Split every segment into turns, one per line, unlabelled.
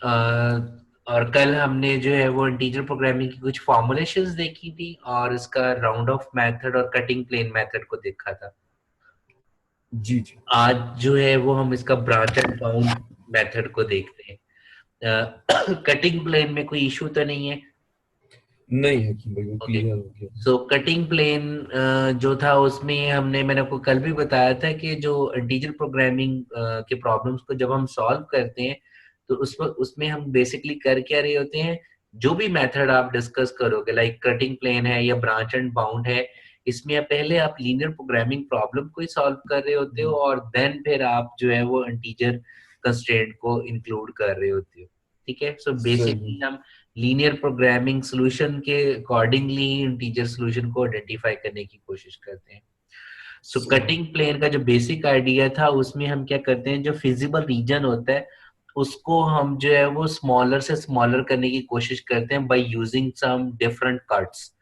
और कल हमने जो है वो इंटीजर प्रोग्रामिंग की कुछ फॉर्मुलेशंस देखी थी और इसका राउंड ऑफ मेथड और कटिंग प्लेन मेथड को देखा था।
जी जी।
आज जो है वो हम इसका ब्रांच एंड बाउंड मेथड को देखते हैं। कटिंग प्लेन में कोई इशू तो नहीं है?
नहीं है कि भाई, वो
ओके।
क्लियर हो गया।
सो कटिंग प्लेन जो था उसमें मैंने आपको कल भी बताया था कि जो इंटीजर प्रोग्रामिंग के प्रॉब्लम्स को जब हम सॉल्व करते हैं तो उसमें हम बेसिकली कर क्या रहे होते हैं। जो भी मेथड आप डिस्कस करोगे लाइक कटिंग प्लेन है या ब्रांच एंड बाउंड है, इसमें पहले आप लीनियर प्रोग्रामिंग प्रॉब्लम को ही सॉल्व कर रहे होते हो और देन फिर आप जो है वो इंटीजर कंस्ट्रेंट को इंक्लूड कर रहे होते हो। ठीक है, सो
सही।
बेसिकली हम लीनियर प्रोग्रामिंग सॉल्यूशन के अकॉर्डिंगली इंटीजर सॉल्यूशन को आइडेंटिफाई करने की कोशिश करते हैं। सो
सही।
कटिंग प्लेन का जो बेसिक आइडिया था उसमें हम क्या करते हैं, जो फिजिबल रीजन होता है उसको हम जो है वो स्मॉलर से स्मॉलर करने की कोशिश करते हैं by using some different cuts.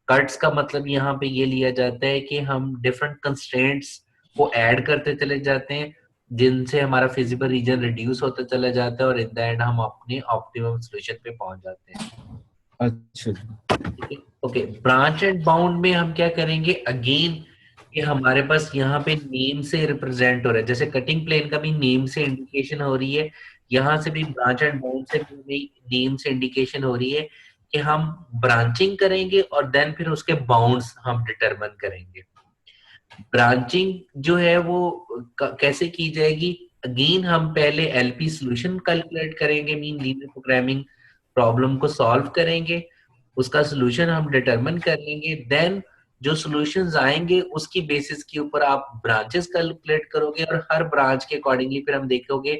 Cuts का मतलब यहाँ पे ये लिया जाता है कि हम डिफरेंट कंस्ट्रेंट्स को ऐड करते चले जाते हैं जिनसे हमारा फिजिबल रीजन रिड्यूस होता चला जाता है और इन द एंड हम अपने ऑप्टिमम सॉल्यूशन पे पहुंच जाते हैं।
अच्छा जी।
ठीक है, ओके। ब्रांच एंड बाउंड में हम क्या करेंगे अगेन, कि हमारे पास यहाँ पे नेम से रिप्रेजेंट हो रहा है, जैसे कटिंग प्लेन का भी नेम से इंडिकेशन हो रही है, यहाँ से भी ब्रांच एंड बाउंड से भी नेम से इंडिकेशन हो रही है कि हम ब्रांचिंग करेंगे और देन फिर उसके बाउंड्स हम डिटरमिन करेंगे। ब्रांचिंग जो है वो कैसे की जाएगी, अगेन हम पहले एलपी सॉल्यूशन कैलकुलेट करेंगे, मीन लीनियर प्रोग्रामिंग प्रॉब्लम को सॉल्व करेंगे, उसका सॉल्यूशन हम डिटरमिन कर लेंगे, देन जो सॉल्यूशंस आएंगे उसकी बेसिस के ऊपर आप ब्रांचेस कैलकुलेट करोगे और हर ब्रांच के अकॉर्डिंगली फिर हम देखोगे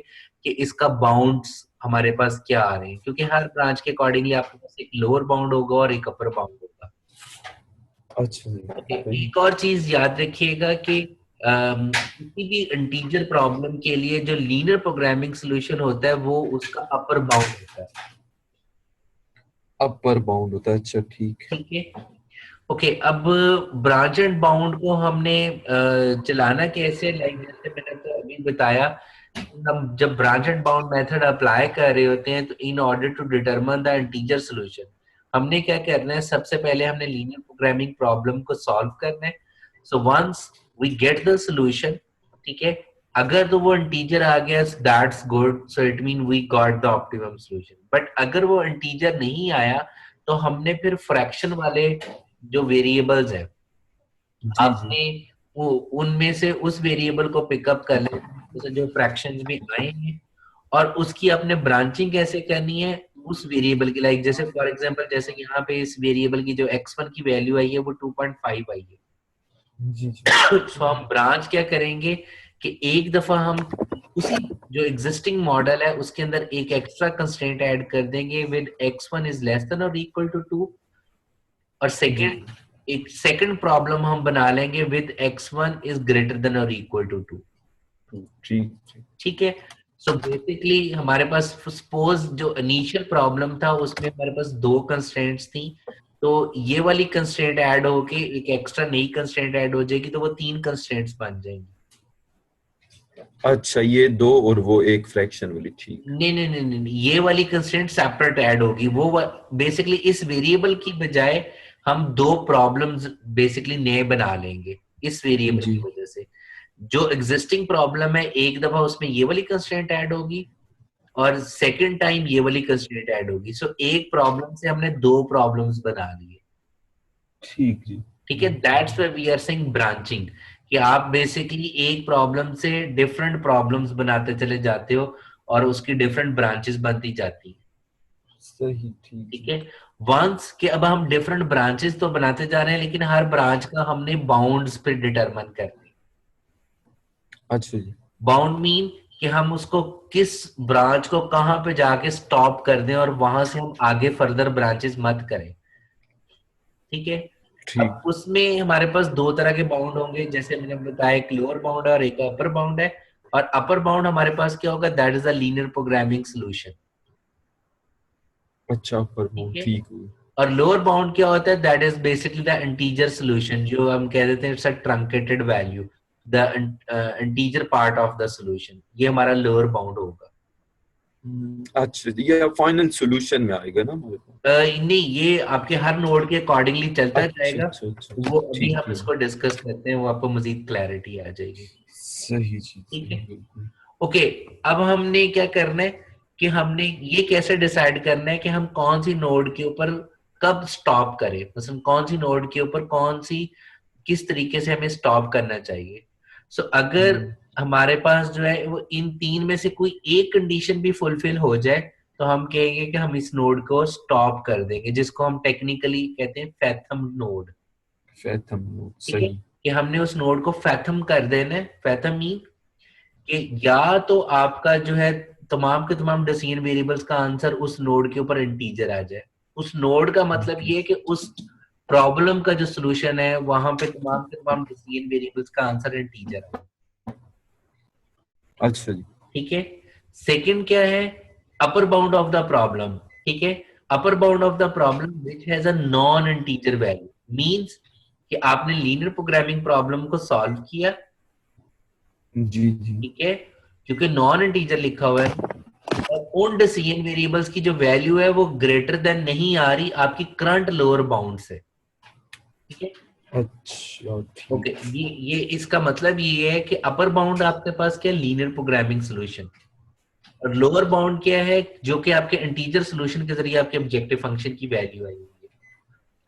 कि इसका बाउंड्स हमारे पास क्या आ रहे हैं, क्योंकि हर ब्रांच के अकॉर्डिंगली आपके पास एक लोअर बाउंड होगा और एक अपर बाउंड होगा।
अच्छा जी।
ओके,
सही।
एक और चीज याद रखिएगा कि किसी भी इंटीजर प्रॉब्लम के लिए जो लीनियर प्रोग्रामिंग सॉल्यूशन होता है वो उसका अपर बाउंड होता है।
अपर बाउंड होता है, अच्छा ठीक है।
ठीक है, ओके। अब ब्रांच एंड बाउंड को हमने चलाना कैसे, लाइक जैसे मैंने तो अभी बताया, हम जब branch and bound method apply कर रहे होते हैं तो in order to determine the integer solution हमने क्या करना है, सबसे पहले हमने लीनियर प्रोग्रामिंग प्रॉब्लम को सॉल्व करना है। So once we get the solution, ठीक है, अगर तो वो इंटीजर आ गया that's good, so it mean we got the optimum solution. But अगर वो इंटीजर नहीं आया तो हमने फिर फ्रैक्शन वाले जो वेरिएबल्स है
जी जी।
आपने वो उनमें से उस वेरिएबल को पिकअप कर लेना है, जैसे जो फ्रैक्शंस भी आए हैं, और उसकी आपने ब्रांचिंग कैसे करनी है उस वेरिएबल की, लाइक जैसे फॉर एग्जांपल जैसे कि यहाँ पे इस वेरिएबल की जो x1 की वैल्यू आई है वो 2.5 आई है।
जी जी।
तो हम ब्रांच क्या करेंगे कि एक दफा हम उसी जो एग्जिस्टिंग मॉडल है उसके अंदर एक एक्स्ट्रा कंस्ट्रेंट ऐड कर देंगे with x1 is less than और इक्वल टू 2, और
जी
सेकंड एक सेकंड प्रॉब्लम हम बना लेंगे with x1 is greater than और इक्वल टू 2।
ठीक ठीक।
ठीक है, सो बेसिकली हमारे पास सपोज जो इनिशियल प्रॉब्लम था उसमें हमारे पास दो कंस्ट्रेंट्स थी, तो ये वाली कंस्ट्रेंट ऐड होके एक एक्स्ट्रा नई कंस्ट्रेंट ऐड हो जाएगी तो वो तीन कंस्ट्रेंट्स बन जाएंगी।
अच्छा, ये दो और वो एक फ्रैक्शन वाली, ठीक।
नहीं नहीं नहीं नहीं नहीं, ये वाली कंस्ट्रेंट सेपरेट ऐड होगी, वो बेसिकली इस वेरिएबल की बजाय हम दो प्रॉब्लम्स बेसिकली नए बना लेंगे इस वेरिएबल
जी।
की वजह से। जो एग्जिस्टिंग प्रॉब्लम है एक दफा उसमें ये वाली कंस्ट्रेंट ऐड होगी और सेकंड टाइम ये वाली कंस्ट्रेंट ऐड होगी, सो एक प्रॉब्लम से हमने दो प्रॉब्लम्स बना लिए।
ठीक जी।
ठीक है, that's why we are saying branching, कि आप बेसिकली एक प्रॉब्लम से डिफरेंट प्रॉब्लम्स बनाते चले जाते हो और उसकी डिफरेंट ब्रांचेस बनती जाती है।
सही, ठीक
ठीक
जी।
है, वंस के अब हम डिफरेंट ब्रांचेस तो बनाते जा रहे हैं लेकिन हर ब्रांच का हमने बाउंड्स पे डिटरमाइन करने।
अच्छा जी।
बाउंड मीन कि हम उसको किस ब्रांच को कहाँ पे जाके स्टॉप कर दें और वहां से हम आगे फर्दर ब्रांचेस मत करें। ठीक है,
ठीक।
अब उसमें हमारे पास दो तरह के बाउंड होंगे, जैसे मैंने बताया एक लोअर बाउंड है और एक अपर बाउंड है। और अपर बाउंड हमारे पास क्या होगा, that is a linear programming solution.
अच्छा, पर वो
ठीक है,
ठीक हुई।
और लोअर बाउंड क्या होता है, that is basically the integer solution, जो हम कह देते हैं it's a truncated value, the integer part of the solution, ये हमारा लोअर बाउंड होगा।
अच्छा जी, ये फाइनल सॉल्यूशन में आएगा ना हमारे पास?
नहीं, ये आपके हर नोड के अकॉर्डिंगली चलता
अच्छा
जाएगा।
अच्छा अच्छा,
वो अभी
ठीक
हम
है,
इसको डिस्कस करते हैं, वो आपको मजीद क्लैरिटी आ जाएगी।
सही जी,
ठीक
सही,
है।
बिल्कुल।
ओके, अब हमने क्या करना है कि हमने ये कैसे डिसाइड करना है कि हम कौन सी नोड के ऊपर कब स्टॉप करें, मतलब कौन सी नोड के ऊपर कौन सी किस तरीके से हमें स्टॉप करना चाहिए। सो अगर
हम्म,
हमारे पास जो है वो इन तीन में से कोई एक कंडीशन भी फुलफिल हो जाए तो हम कहेंगे कि हम इस नोड को स्टॉप कर देंगे, जिसको हम टेक्निकली कहते हैं फैथम नोड।
फैथम,
ठीक है,
सही।
कि हमने उस नोड को फैथम कर देना है। फैथम मीन कि या तो आपका जो है तमाम के तमाम डिसीजन वेरिएबल्स का आंसर उस नोड के ऊपर इंटीजर आ जाए। उस नोड का मतलब ये है कि उस प्रॉब्लम का जो सोल्यूशन है वहां पे तमाम के तमाम डिसीजन वेरिएबल्स का आंसर इंटीजर है।
अच्छा जी,
ठीक है। सेकंड क्या है, upper bound of the problem. ठीक है, upper bound of the problem which has a non integer value, means कि आपने लीनियर प्रोग्रामिंग प्रॉब्लम को सॉल्व किया।
जी जी,
ठीक है, क्योंकि नॉन इंटीजर लिखा हुआ है और उन डिसीजन वेरिएबल्स की जो वैल्यू है वो ग्रेटर देन नहीं आ रही आपकी करंट लोअर बाउंड से। ठीक है।
अच्छा
ओके,
ठीक।
ये इसका मतलब ये है कि अपर बाउंड आपके पास क्या, लीनियर प्रोग्रामिंग सॉल्यूशन, और लोअर बाउंड क्या है, जो कि आपके इंटीजर सॉल्यूशन के जरिए आपके ऑब्जेक्टिव फंक्शन की वैल्यू आई हुई है।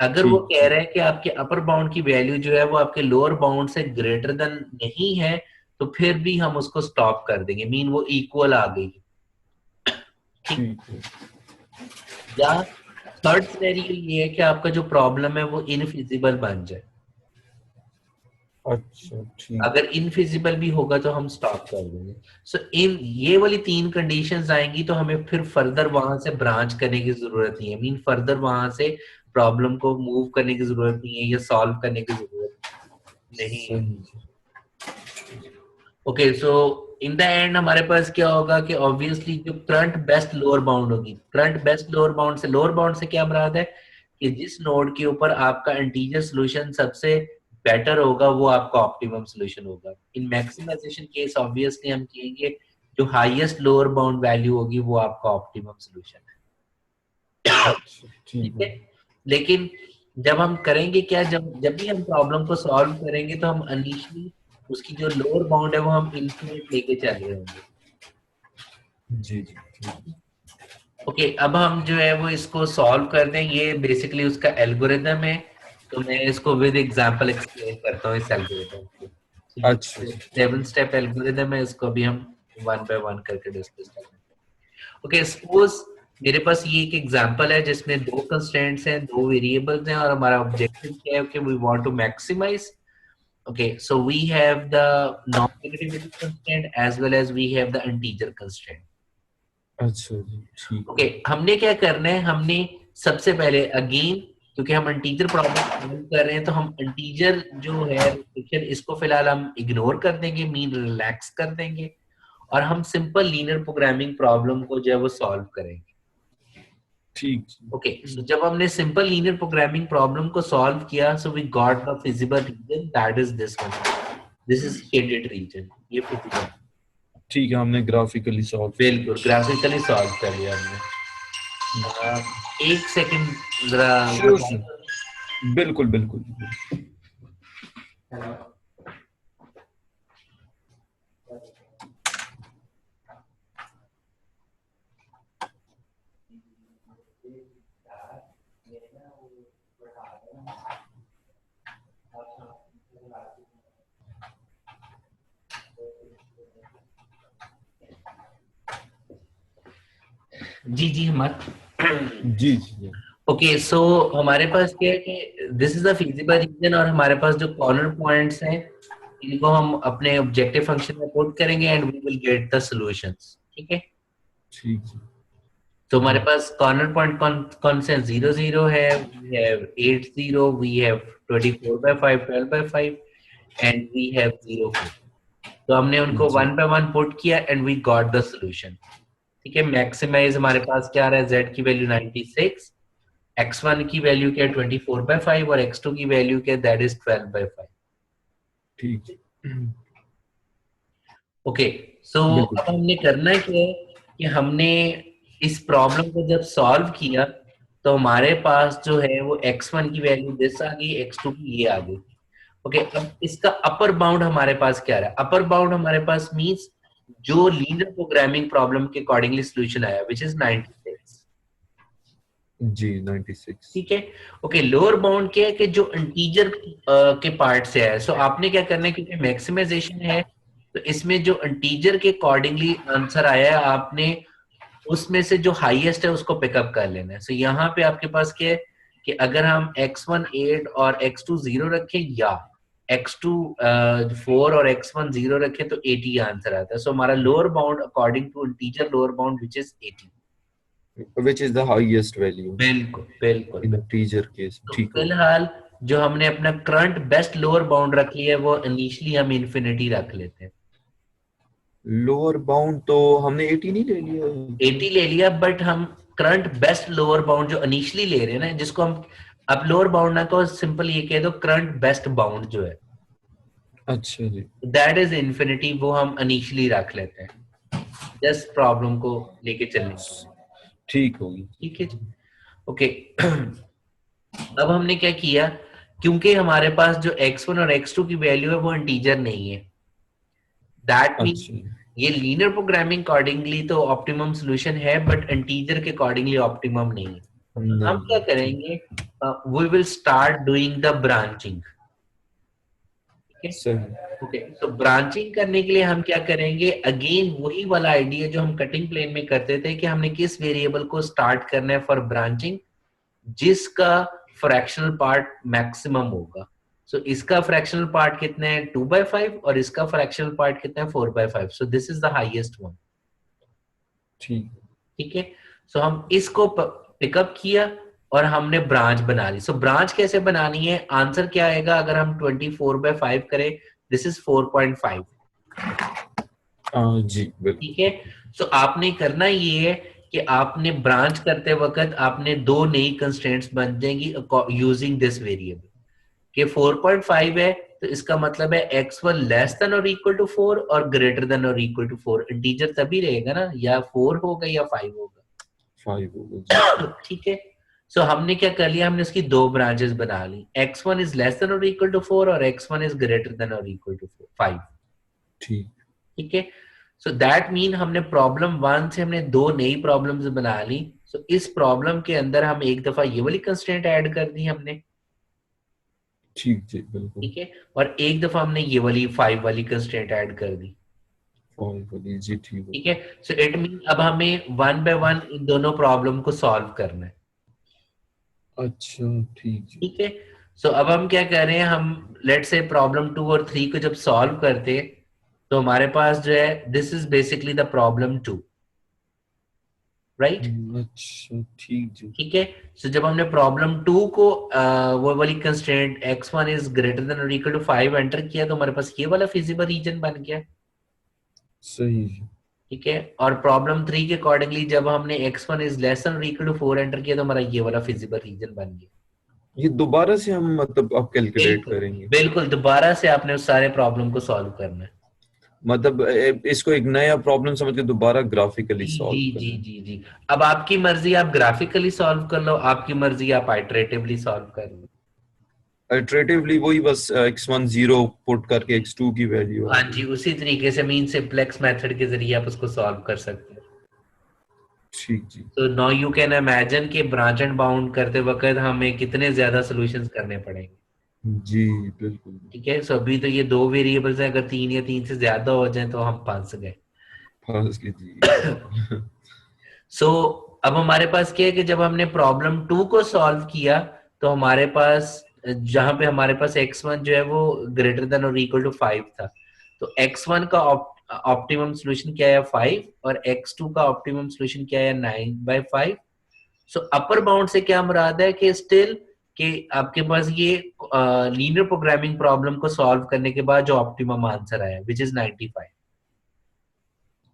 अगर वो
ठीक
कह
ठीक,
रहे हैं कि आपके अपर बाउंड की वैल्यू जो है वो आपके लोअर बाउंड से ग्रेटर देन नहीं है, तो फिर भी हम उसको स्टॉप कर देंगे, मीन वो इक्वल आ गई। ठीक।
ठीक है।
या थर्ड सिनेरियो ये है कि आपका जो प्रॉब्लम है वो इनफिजिबल बन जाए।
अच्छा ठीक।
अगर इनफिजिबल भी होगा तो हम स्टॉप कर देंगे। सो इन ये वाली तीन कंडीशंस आएंगी तो हमें फिर फर्दर वहां से ब्रांच करने की जरूरत नहीं है, मीन फर्दर वहां से प्रॉब्लम को मूव करने की जरूरत नहीं है या सॉल्व करने की जरूरत नहीं है।
सही जी।
Okay, so in the end हमारे पास क्या होगा कि ऑब्वियसली जो करंट बेस्ट लोअर बाउंड होगी, करंट बेस्ट लोअर बाउंड से क्या मुराद है कि जिस नोड के ऊपर आपका इंटीजर सॉल्यूशन सबसे बेटर होगा वो आपका ऑप्टिमम सॉल्यूशन होगा। इन मैक्सिमाइजेशन केस ऑब्वियसली हम कहेंगे जो हाईएस्ट लोअर बाउंड वैल्यू होगी वो आपका ऑप्टिमम सॉल्यूशन है।
अच्छा ठीक
ठीक
है।
है। लेकिन जब हम करेंगे क्या, जब जब भी हम प्रॉब्लम को सॉल्व करेंगे तो हम इनिशियली उसकी जो लोअर बाउंड है वो हम इंफिनिट लेके चल रहे होंगे।
जी जी ठीक।
ओके, अब हम जो है वो इसको सॉल्व कर दें, ये बेसिकली उसका एल्गोरिदम है। तो मैं इसको विद एग्जांपल एक्सप्लेन करता हूँ इस एल्गोरिदम को। तो ये
अच्छा जी,
7 स्टेप एल्गोरिदम है, इसको भी हम वन बाय वन करके डिस्कस करेंगे। ओके, सपोज मेरे पास ये एक एग्जांपल है जिसमें दो कंस्ट्रेंट्स हैं, दो वेरिएबल्स हैं, और हमारा ऑब्जेक्टिव क्या है कि we want to maximize. okay, so we have the non-negativity constraint as well as we have the integer constraint.
अच्छा जी ठीक
ओके,
है।
हमने क्या करना है, हमने सबसे पहले अगेन क्योंकि हम इंटीजर प्रॉब्लम सॉल्व कर रहे हैं तो हम इंटीजर जो है रिस्ट्रिक्शन इसको फिलहाल हम इग्नोर कर देंगे, मीन रिलैक्स कर देंगे, और हम सिंपल लीनियर प्रोग्रामिंग प्रॉब्लम को जो है वो सॉल्व करेंगे।
ठीक
ओके,
जी।
सो जब हमने सिंपल लीनियर प्रोग्रामिंग प्रॉब्लम को सॉल्व किया, so we got the feasible region, that is this one, this is shaded region, ये फिजिबल।
ठीक है, हमने ग्राफिकली सॉल्व कर
बिल्कुल
लिया।
ग्राफिकली सॉल्व कर लिया हमने।
जी,
एक सेकंड जरा
श्योर
बताएं।
सर, बिल्कुल बिल्कुल।
जी जी हमार
जी जी
ओके, सो हमारे पास क्या है कि this is a feasible region, और हमारे पास जो कॉर्नर पॉइंट्स हैं इनको हम अपने ऑब्जेक्टिव फंक्शन में पुट करेंगे and we will get the solutions. ठीक है,
ठीक जी
तो
जी।
हमारे पास कॉर्नर पॉइंट कौन कौन से 0 0 है, we have 8 0, we have 24/5, 12/5 and we have 0 4। तो हमने उनको
जी
वन बाय वन पुट किया and we got the solution. ठीक है, मैक्सिमाइज हमारे पास क्या आ रहा है, z की वैल्यू 96, x1 की वैल्यू क्या है 24/5 और x2 की वैल्यू क्या है दैट इज 12/5।
ठीक।
ओके, सो
बिल्कुल
अब
ठीक।
हमने करना क्या है कि हमने इस प्रॉब्लम को जब सॉल्व किया तो हमारे पास जो है वो x1 की वैल्यू दिस आ गई, x2 की ये आ गई। ओके, अब इसका अपर बाउंड हमारे पास क्या रहा है? अपर बाउंड हमारे पास मींस जो लीनियर प्रोग्रामिंग प्रॉब्लम के अकॉर्डिंगली सॉल्यूशन आया विच इज 96।
जी 96।
ठीक है। ओके, लोअर बाउंड क्या है कि जो इंटीजर के पार्ट से है। सो आपने क्या करना है, क्योंकि मैक्सिमाइजेशन है तो इसमें जो इंटीजर के अकॉर्डिंगली आंसर आया है आपने उसमें से जो हाईएस्ट है उसको पिकअप कर लेना है। सो यहाँ पे आपके पास क्या है कि अगर हम x1 8 और x2 0 रखें या x2 4 और x1 0 रखें तो 80 आंसर आता है। सो हमारा lower bound according to integer lower bound which is 80।
which is the highest value
बिल्कुल बिल्कुल बिल्कुल।
integer case।
तो
ठीक हो गया।
फिलहाल जो हमने अपना करंट बेस्ट लोअर बाउंड रख लिया है वो इनिशियली हम इन्फिनिटी रख लेते हैं।
लोअर बाउंड तो हमने 80 नहीं ले लिया।
80 ले लिया, बट हम करंट बेस्ट लोअर बाउंड जो इनिशियली ले रहे हैं ना, जिसको हम अब लोअर बाउंड ना को सिंपल ये कह दो करंट बेस्ट बाउंड जो है
अच्छा जी।
दैट इज इन्फिनिटी, वो हम इनिशियली रख लेते हैं जस्ट प्रॉब्लम को लेके चलने के लिए।
ठीक होगी।
ठीक है जी। ओके अब हमने क्या किया, क्योंकि हमारे पास जो x1 और x2 की वैल्यू है वो इंटीजर नहीं है, दैट मीन
अच्छा।
ये लीनियर प्रोग्रामिंग अकॉर्डिंगली तो ऑप्टिमम सॉल्यूशन है बट इंटीजर के अकॉर्डिंगली ऑप्टिमम नहीं है। तो हम क्या
नहीं ठीक।
करेंगे, we will start doing the branching. ठीक है।
सही।
ओके, तो ब्रांचिंग करने के लिए हम क्या करेंगे, अगेन वही वाला आइडिया जो हम कटिंग प्लेन में करते थे कि हमने किस वेरिएबल को स्टार्ट करना है फॉर ब्रांचिंग जिसका फ्रैक्शनल पार्ट मैक्सिमम होगा। सो इसका फ्रैक्शनल पार्ट कितना है 2/5 और इसका फ्रैक्शनल पार्ट कितना है 4/5। So this is the highest one.
ठीक।
ठीक है। सो हम इसको पिकअप किया और हमने ब्रांच बना ली। सो ब्रांच कैसे बनानी है, आंसर क्या आएगा अगर हम 24/5 करें, दिस इज 4.5।
जी बिल्कुल।
ठीक है। सो आपने करना ये है कि आपने ब्रांच करते वक्त आपने दो नई कंस्ट्रेंट्स बन जाएंगी यूजिंग दिस वेरिएबल कि 4.5 है तो इसका मतलब है x1 लेस देन और इक्वल टू 4 और ग्रेटर देन और इक्वल टू 4। इंटीजर तभी रहेगा ना, या 4 होगा या 5 होगा।
5 होगा जी।
ठीक है। सो हमने क्या कर लिया, हमने उसकी दो ब्रांचेस बना ली, x1 इज लेस देन और इक्वल टू 4 और x1 इज ग्रेटर देन और इक्वल टू 5।
ठीक।
ठीक है। सो दैट मीन हमने प्रॉब्लम वन से हमने दो नई प्रॉब्लम्स बना ली। सो इस प्रॉब्लम के अंदर हम एक दफा ये वाली कंस्ट्रेंट ऐड कर दी हमने।
ठीक जी बिल्कुल।
ठीक है। और एक दफा हमने ये वाली 5 वाली कंस्ट्रेंट ऐड कर दी।
5 वाली जी ठीक
ठीक
हो।
है। सो इट मीन अब हमें वन बाय वन इन दोनों प्रॉब्लम को सॉल्व करना है।
अच्छा ठीक जी।
ठीक है। सो अब हम क्या कर रहे हैं, हम लेट से प्रॉब्लम 2 और 3 को जब सॉल्व करते हैं तो हमारे पास जो है this is basically the problem 2, right.
अच्छा ठीक जी।
ठीक है। सो जब हमने प्रॉब्लम 2 को वो वाली constraint x1 is greater than और इक्वल टू 5 एंटर किया तो हमारे पास ये वाला फिजिबल रीजन बन गया।
सही जी।
ठीक है। और प्रॉब्लम 3 के अकॉर्डिंगली जब हमने x1 इज लेस देन और इक्वल टू 4 एंटर किया तो हमारा ये वाला फिजिबल रीजन बन गया।
ये दोबारा से हम मतलब अब कैलकुलेट
बिल्कुल
करेंगे।
बिल्कुल, दोबारा से आपने उस सारे प्रॉब्लम को सॉल्व करना है।
मतलब इसको एक नया प्रॉब्लम समझ के दोबारा ग्राफिकली
जी जी
सॉल्व
जी
करना है।
जी जी। अब आपकी मर्जी, आप ग्राफिकली सॉल्व कर लो, आपकी मर्जी आप आइटरेटिवली सॉल्व कर लो।
इटरेटिवली वही बस x1 0 पुट करके x2 की वैल्यू आ
हाँ
गई।
जी, उसी तरीके से मीन सिंपलेक्स मेथड के जरिए आप उसको सॉल्व कर सकते हो।
ठीक जी।
तो नाउ यू कैन इमेजिन कि ब्रांच एंड बाउंड करते वक्त हमें कितने ज्यादा सॉल्यूशंस करने पड़ेंगे।
जी बिल्कुल।
ठीक है। सो अभी तो ये दो वेरिएबल्स हैं, अगर तीन या तीन से ज्यादा हो जाए तो हम फंस गए।
फंस गए जी बिल्कुल।
सो अब हमारे पास क्या है कि जब हमने प्रॉब्लम 2 को सॉल्व किया तो हमारे पास जहां पे हमारे पास x1 जो है वो ग्रेटर देन और इक्वल टू 5 था, तो x1 का ऑप्टिमम सॉल्यूशन क्या है 5 और x2 का ऑप्टिमम सॉल्यूशन क्या है 9/5। सो अपर बाउंड से क्या मुराद है कि स्टिल कि आपके पास ये लीनियर प्रोग्रामिंग प्रॉब्लम को सॉल्व करने के बाद जो ऑप्टिमम आंसर आया विच इज 95।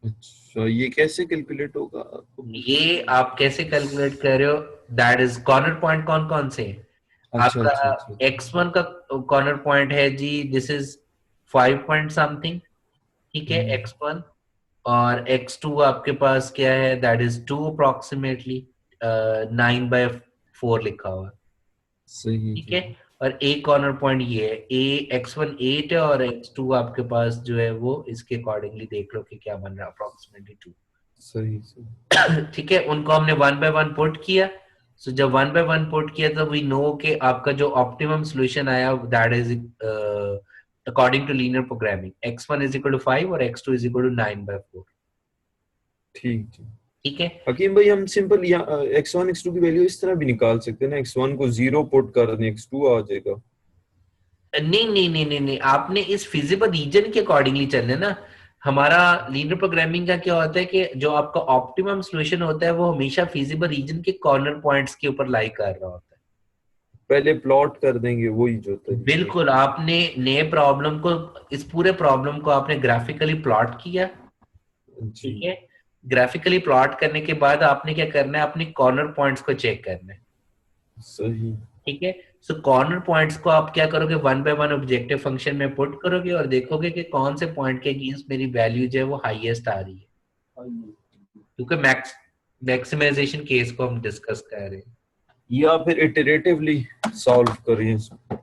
अच्छा ये कैसे कैलकुलेट होगा आपको?
ये आप कैसे कैलकुलेट कर रहे हो, दैट इज कॉर्नर पॉइंट कौन कौन से हैं?
अच्छा
आपका
अच्छा अच्छा अच्छा।
x1 का कॉर्नर पॉइंट है जी, दिस इज 5 पॉइंट समथिंग। ठीक है
हम्म,
x1। और x2 आपके पास क्या है, दैट इज 2 अप्रोक्सीमेटली 9/4 लिखा हुआ है।
सही
ठीक
जी।
है, और एक कॉर्नर पॉइंट ये है, x1 8 है और x2 आपके पास जो है वो इसके अकॉर्डिंगली देख लो कि क्या बन रहा है, अप्रोक्सीमेटली 2।
सही सही।
ठीक है, उनको हमने 1/1 पुट किया। सो जब 1/1 पुट किया तो वी नो कि आपका जो ऑप्टिमम सॉल्यूशन आया that is according to linear programming x1 is equal to 5 और x2 इज इक्वल टू 9/4।
ठीक जी।
ठीक है,
हकीम भाई हम सिंपल x1 x2 की वैल्यू इस तरह भी निकाल सकते हैं ना, x1 को 0 पुट कर दें x2 आ जाएगा।
नहीं नहीं नहीं नहीं नहीं, आपने इस फिजिबल रीजन के अकॉर्डिंगली चलना है ना। हमारा लीनियर प्रोग्रामिंग का क्या होता है कि जो आपका ऑप्टिमम सॉल्यूशन होता है वो हमेशा फिजिबल रीजन के कॉर्नर पॉइंट्स के ऊपर लाई कर रहा होता है।
पहले प्लॉट कर देंगे, वही जो तरीका है।
बिल्कुल, आपने नए प्रॉब्लम को, इस पूरे प्रॉब्लम को आपने ग्राफिकली प्लॉट किया।
जी।
ठीक है, ग्राफिकली प्लॉट करने के बाद आपने क्या करना है, अपने कॉर्नर पॉइंट्स को चेक करना है।
सही।
ठीक है, सो कॉर्नर पॉइंट्स को आप क्या करोगे, 1/1 ऑब्जेक्टिव फंक्शन में पुट करोगे और देखोगे कि कौन से पॉइंट के अगेंस्ट मेरी वैल्यू जो है वो हाईएस्ट आ रही है, क्योंकि मैक्सिमाइजेशन केस को हम डिस्कस कर रहे हैं।
या फिर इटरेटिवली सॉल्व करें इसको,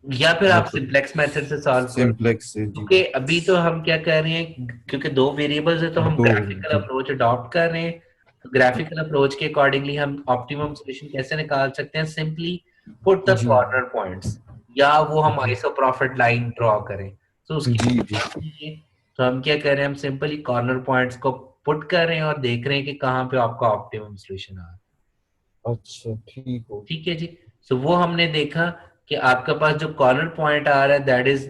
या फिर आप
मतलब
सिंप्लेक्स मेथड से सॉल्व करो,
सिंपलेक्स से जी।
क्योंकि अभी तो हम क्या कर रहे हैं, क्योंकि दो वेरिएबल्स है तो हम
दो
ग्राफिकल
जी।
अप्रोच अडॉप्ट कर रहे हैं। तो ग्राफिकल अप्रोच के अकॉर्डिंगली हम ऑप्टिमम सॉल्यूशन कैसे निकाल सकते हैं, सिंपली पुट द
जी
कॉर्नर पॉइंट्स, या वो हम
जी
आइसोप्रॉफिट लाइन ड्रॉ करें। तो उसकी
जी जी।
लिए तो हम क्या कर रहे हैं, हम सिंपली कॉर्नर पॉइंट्स को पुट कर रहे हैं और देख रहे हैं कि कहाँ पे आपका ऑप्टिमम सॉल्यूशन आ रहा है।
अच्छा ठीक हो।
ठीक है जी, सो वो हमने देखा कि आपके पास जो कॉर्नर पॉइंट आ रहा है दैट इज,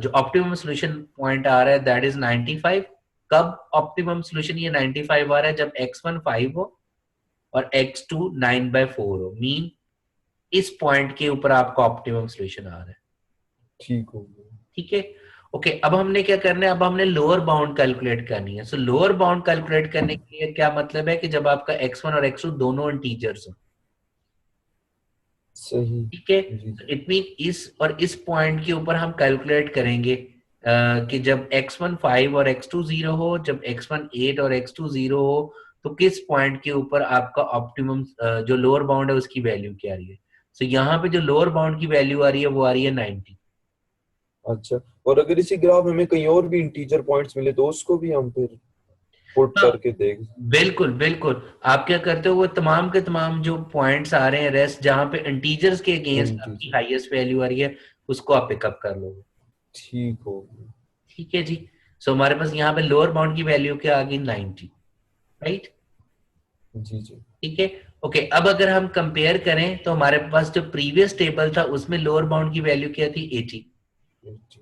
जो ऑप्टिमम सॉल्यूशन पॉइंट आ रहा है दैट इज 95। कब ऑप्टिमम सॉल्यूशन ये 95 आ रहा है, जब x1 5 हो और x2 9/4 हो, मीन इस पॉइंट के ऊपर आपका ऑप्टिमम सॉल्यूशन आ रहा है।
ठीक हो गया।
ठीक है, ओके, अब हमने क्या करना है, अब हमने लोअर बाउंड कैलकुलेट करनी है। सो लोअर बाउंड कैलकुलेट करने के लिए क्या मतलब है कि जब आपका x1 और x2 दोनों इंटीजर्स हो।
सही।
ठीक है,
जी
तो
जी।
इट मीन इस और इस पॉइंट के ऊपर हम कैलकुलेट करेंगे कि जब x1 5 और x2 0 हो, जब x1 8 और x2 0 हो, तो किस पॉइंट के ऊपर आपका ऑप्टिमम जो लोअर बाउंड है उसकी वैल्यू क्या आ रही है। सो यहाँ पे जो लोअर बाउंड की वैल्यू आ रही है वो आ रही है 90।
अच्छा, और अगर इसी ग्राफ में हमें कहीं और भी इंटीजर पॉइंट्स मिले तो उसको भी हम फिर पुट
हाँ,
करके देख।
बिल्कुल बिल्कुल, आप क्या करते हो, वो तमाम के तमाम जो पॉइंट्स आ रहे हैं रेस्ट जहां पे इंटीजर्स के अगेंस्ट आपकी
इंटीजर।
हाईएस्ट वैल्यू आ रही है, उसको आप पिकअप कर लोगे।
ठीक हो गया।
ठीक है जी, सो हमारे पास यहाँ पे लोअर बाउंड की वैल्यू क्या आ गई, 90। राइट,
जी जी
ठीक है, ओके, अब अगर हम कंपेयर करें तो हमारे पास जो प्रीवियस टेबल था उसमें लोअर बाउंड की वैल्यू क्या थी, 80।
जी।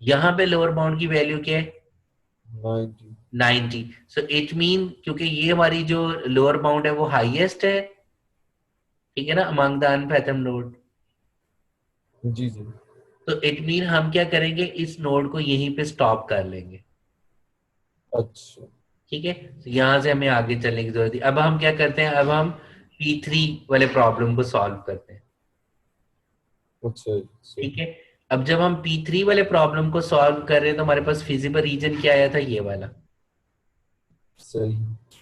यहाँ पे लोअर बाउंड की वैल्यू क्या है,
90।
90। सो इट मीन क्योंकि ये हमारी जो लोअर बाउंड है वो हाईएस्ट है, ठीक है ना, अमंग द अनफैथम नोड।
जी जी।
तो इट मीन हम क्या करेंगे, इस नोड को यहीं पे स्टॉप कर लेंगे।
अच्छा।
ठीक है, तो यहां से हमें आगे चलने की जरूरत है। अब हम क्या करते हैं, अब हम P3 वाले प्रॉब्लम को सॉल्व करते हैं।
अच्छा
ठीक
सही।
है, अब जब हम P3 वाले प्रॉब्लम को सॉल्व कर रहे हैं तो हमारे पास फिजिबल रीजन क्या आया था, ये वाला।
सही।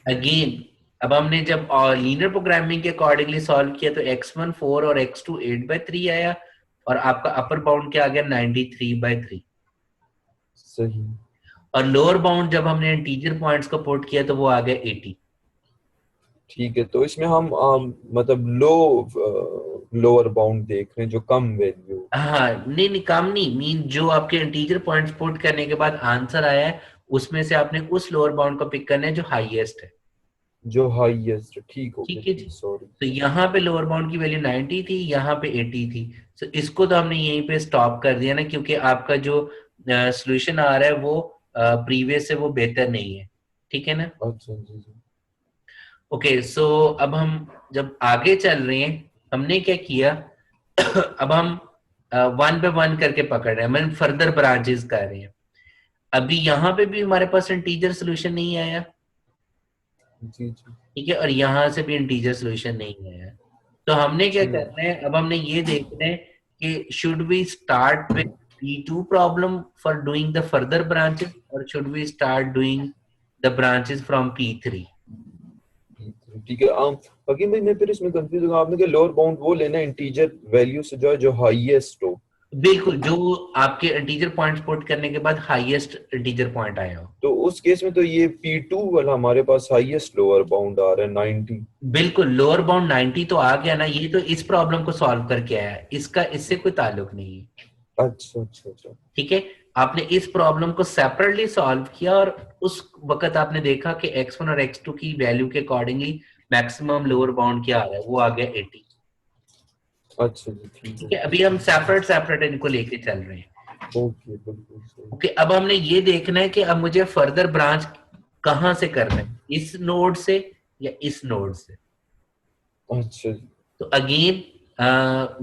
अगेन, अब हमने जब लीनियर प्रोग्रामिंग के अकॉर्डिंगली सॉल्व किया तो x1 4 और x2 8/3 आया, और आपका अपर बाउंड क्या आ गया, 93/3।
सही।
और लोअर बाउंड जब हमने इंटीजर पॉइंट्स को पुट किया तो वो आ गया 80।
ठीक है, तो इसमें हम मतलब लोअर बाउंड देख रहे हैं जो कम वैल्यू।
हाँ, नहीं नहीं, काम नहीं, मीन जो आपके इंटीजर पॉइंट्स पुट करने के बाद आंसर आया है उसमें से आपने उस लोअर बाउंड को पिक करना है जो हाईएस्ट है।
जो हाईएस्ट, ठीक हो गया
ठीक है
जी,
जी,
सॉरी।
तो यहाँ पे लोअर बाउंड की वैल्यू 90 थी, यहाँ पे 80 थी। तो इसको तो हमने यहीं पे स्टॉप कर दिया ना, क्योंकि आपका जो सॉल्यूशन आ रहा है वो प्रीवियस से वो बेहतर नहीं है। ठीक है ना,
अच्छा जी जी।
ओके, सो अब हम जब आगे चल रहे हैं, हमने क्या किया, अब हम 1/1 करके पकड़ रहे हैं, मतलब फर्दर ब्रांचेस कर रहे हैं। अभी यहाँ पे भी हमारे पास इंटीजर सोल्यूशन नहीं आया।
जी जी।
ठीक है, और यहाँ से भी इंटीजर सोल्यूशन नहीं आया। तो हमने क्या
ठीक।
करना है, अब हमने ये देखना है कि should we start with P2 problem for doing the further branches और should we start doing the branches from P3।
ठीक है। बाकी मैं फिर इसमें कंफ्यूज हूँ, आपने कहा लोअर बाउंड वो लेना इंटीजर वैल्यू से जो है जो हाईएस्ट हो।
बिल्कुल, जो आपके इंटीजर पॉइंट्स पुट करने के बाद हाईएस्ट इंटीजर पॉइंट आया हो।
तो उस केस में तो ये P2 वाला हमारे पास हाईएस्ट लोअर बाउंड आ रहा है 90।
बिल्कुल, लोअर बाउंड 90 तो आ गया ना, ये तो इस प्रॉब्लम को सॉल्व करके आया है, इसका इससे कोई ताल्लुक नहीं है।
अच्छा अच्छा अच्छा।
ठीक है, आपने इस प्रॉब्लम को सेपरेटली सॉल्व किया और उस वक्त आपने देखा कि x1 और x2 की वैल्यू के अकॉर्डिंगली मैक्सिमम लोअर बाउंड क्या आ रहा है, वो आ गया 80।
अच्छा जी ठीक
ठीक
है।
है, अभी हम सेपरेट सेपरेट इनको लेके चल रहे हैं।
ओके बिल्कुल सही।
ओके, अब हमने ये देखना है कि अब मुझे फर्दर ब्रांच कहाँ से करना है, इस नोड से या इस नोड से।
अच्छा जी।
तो अगेन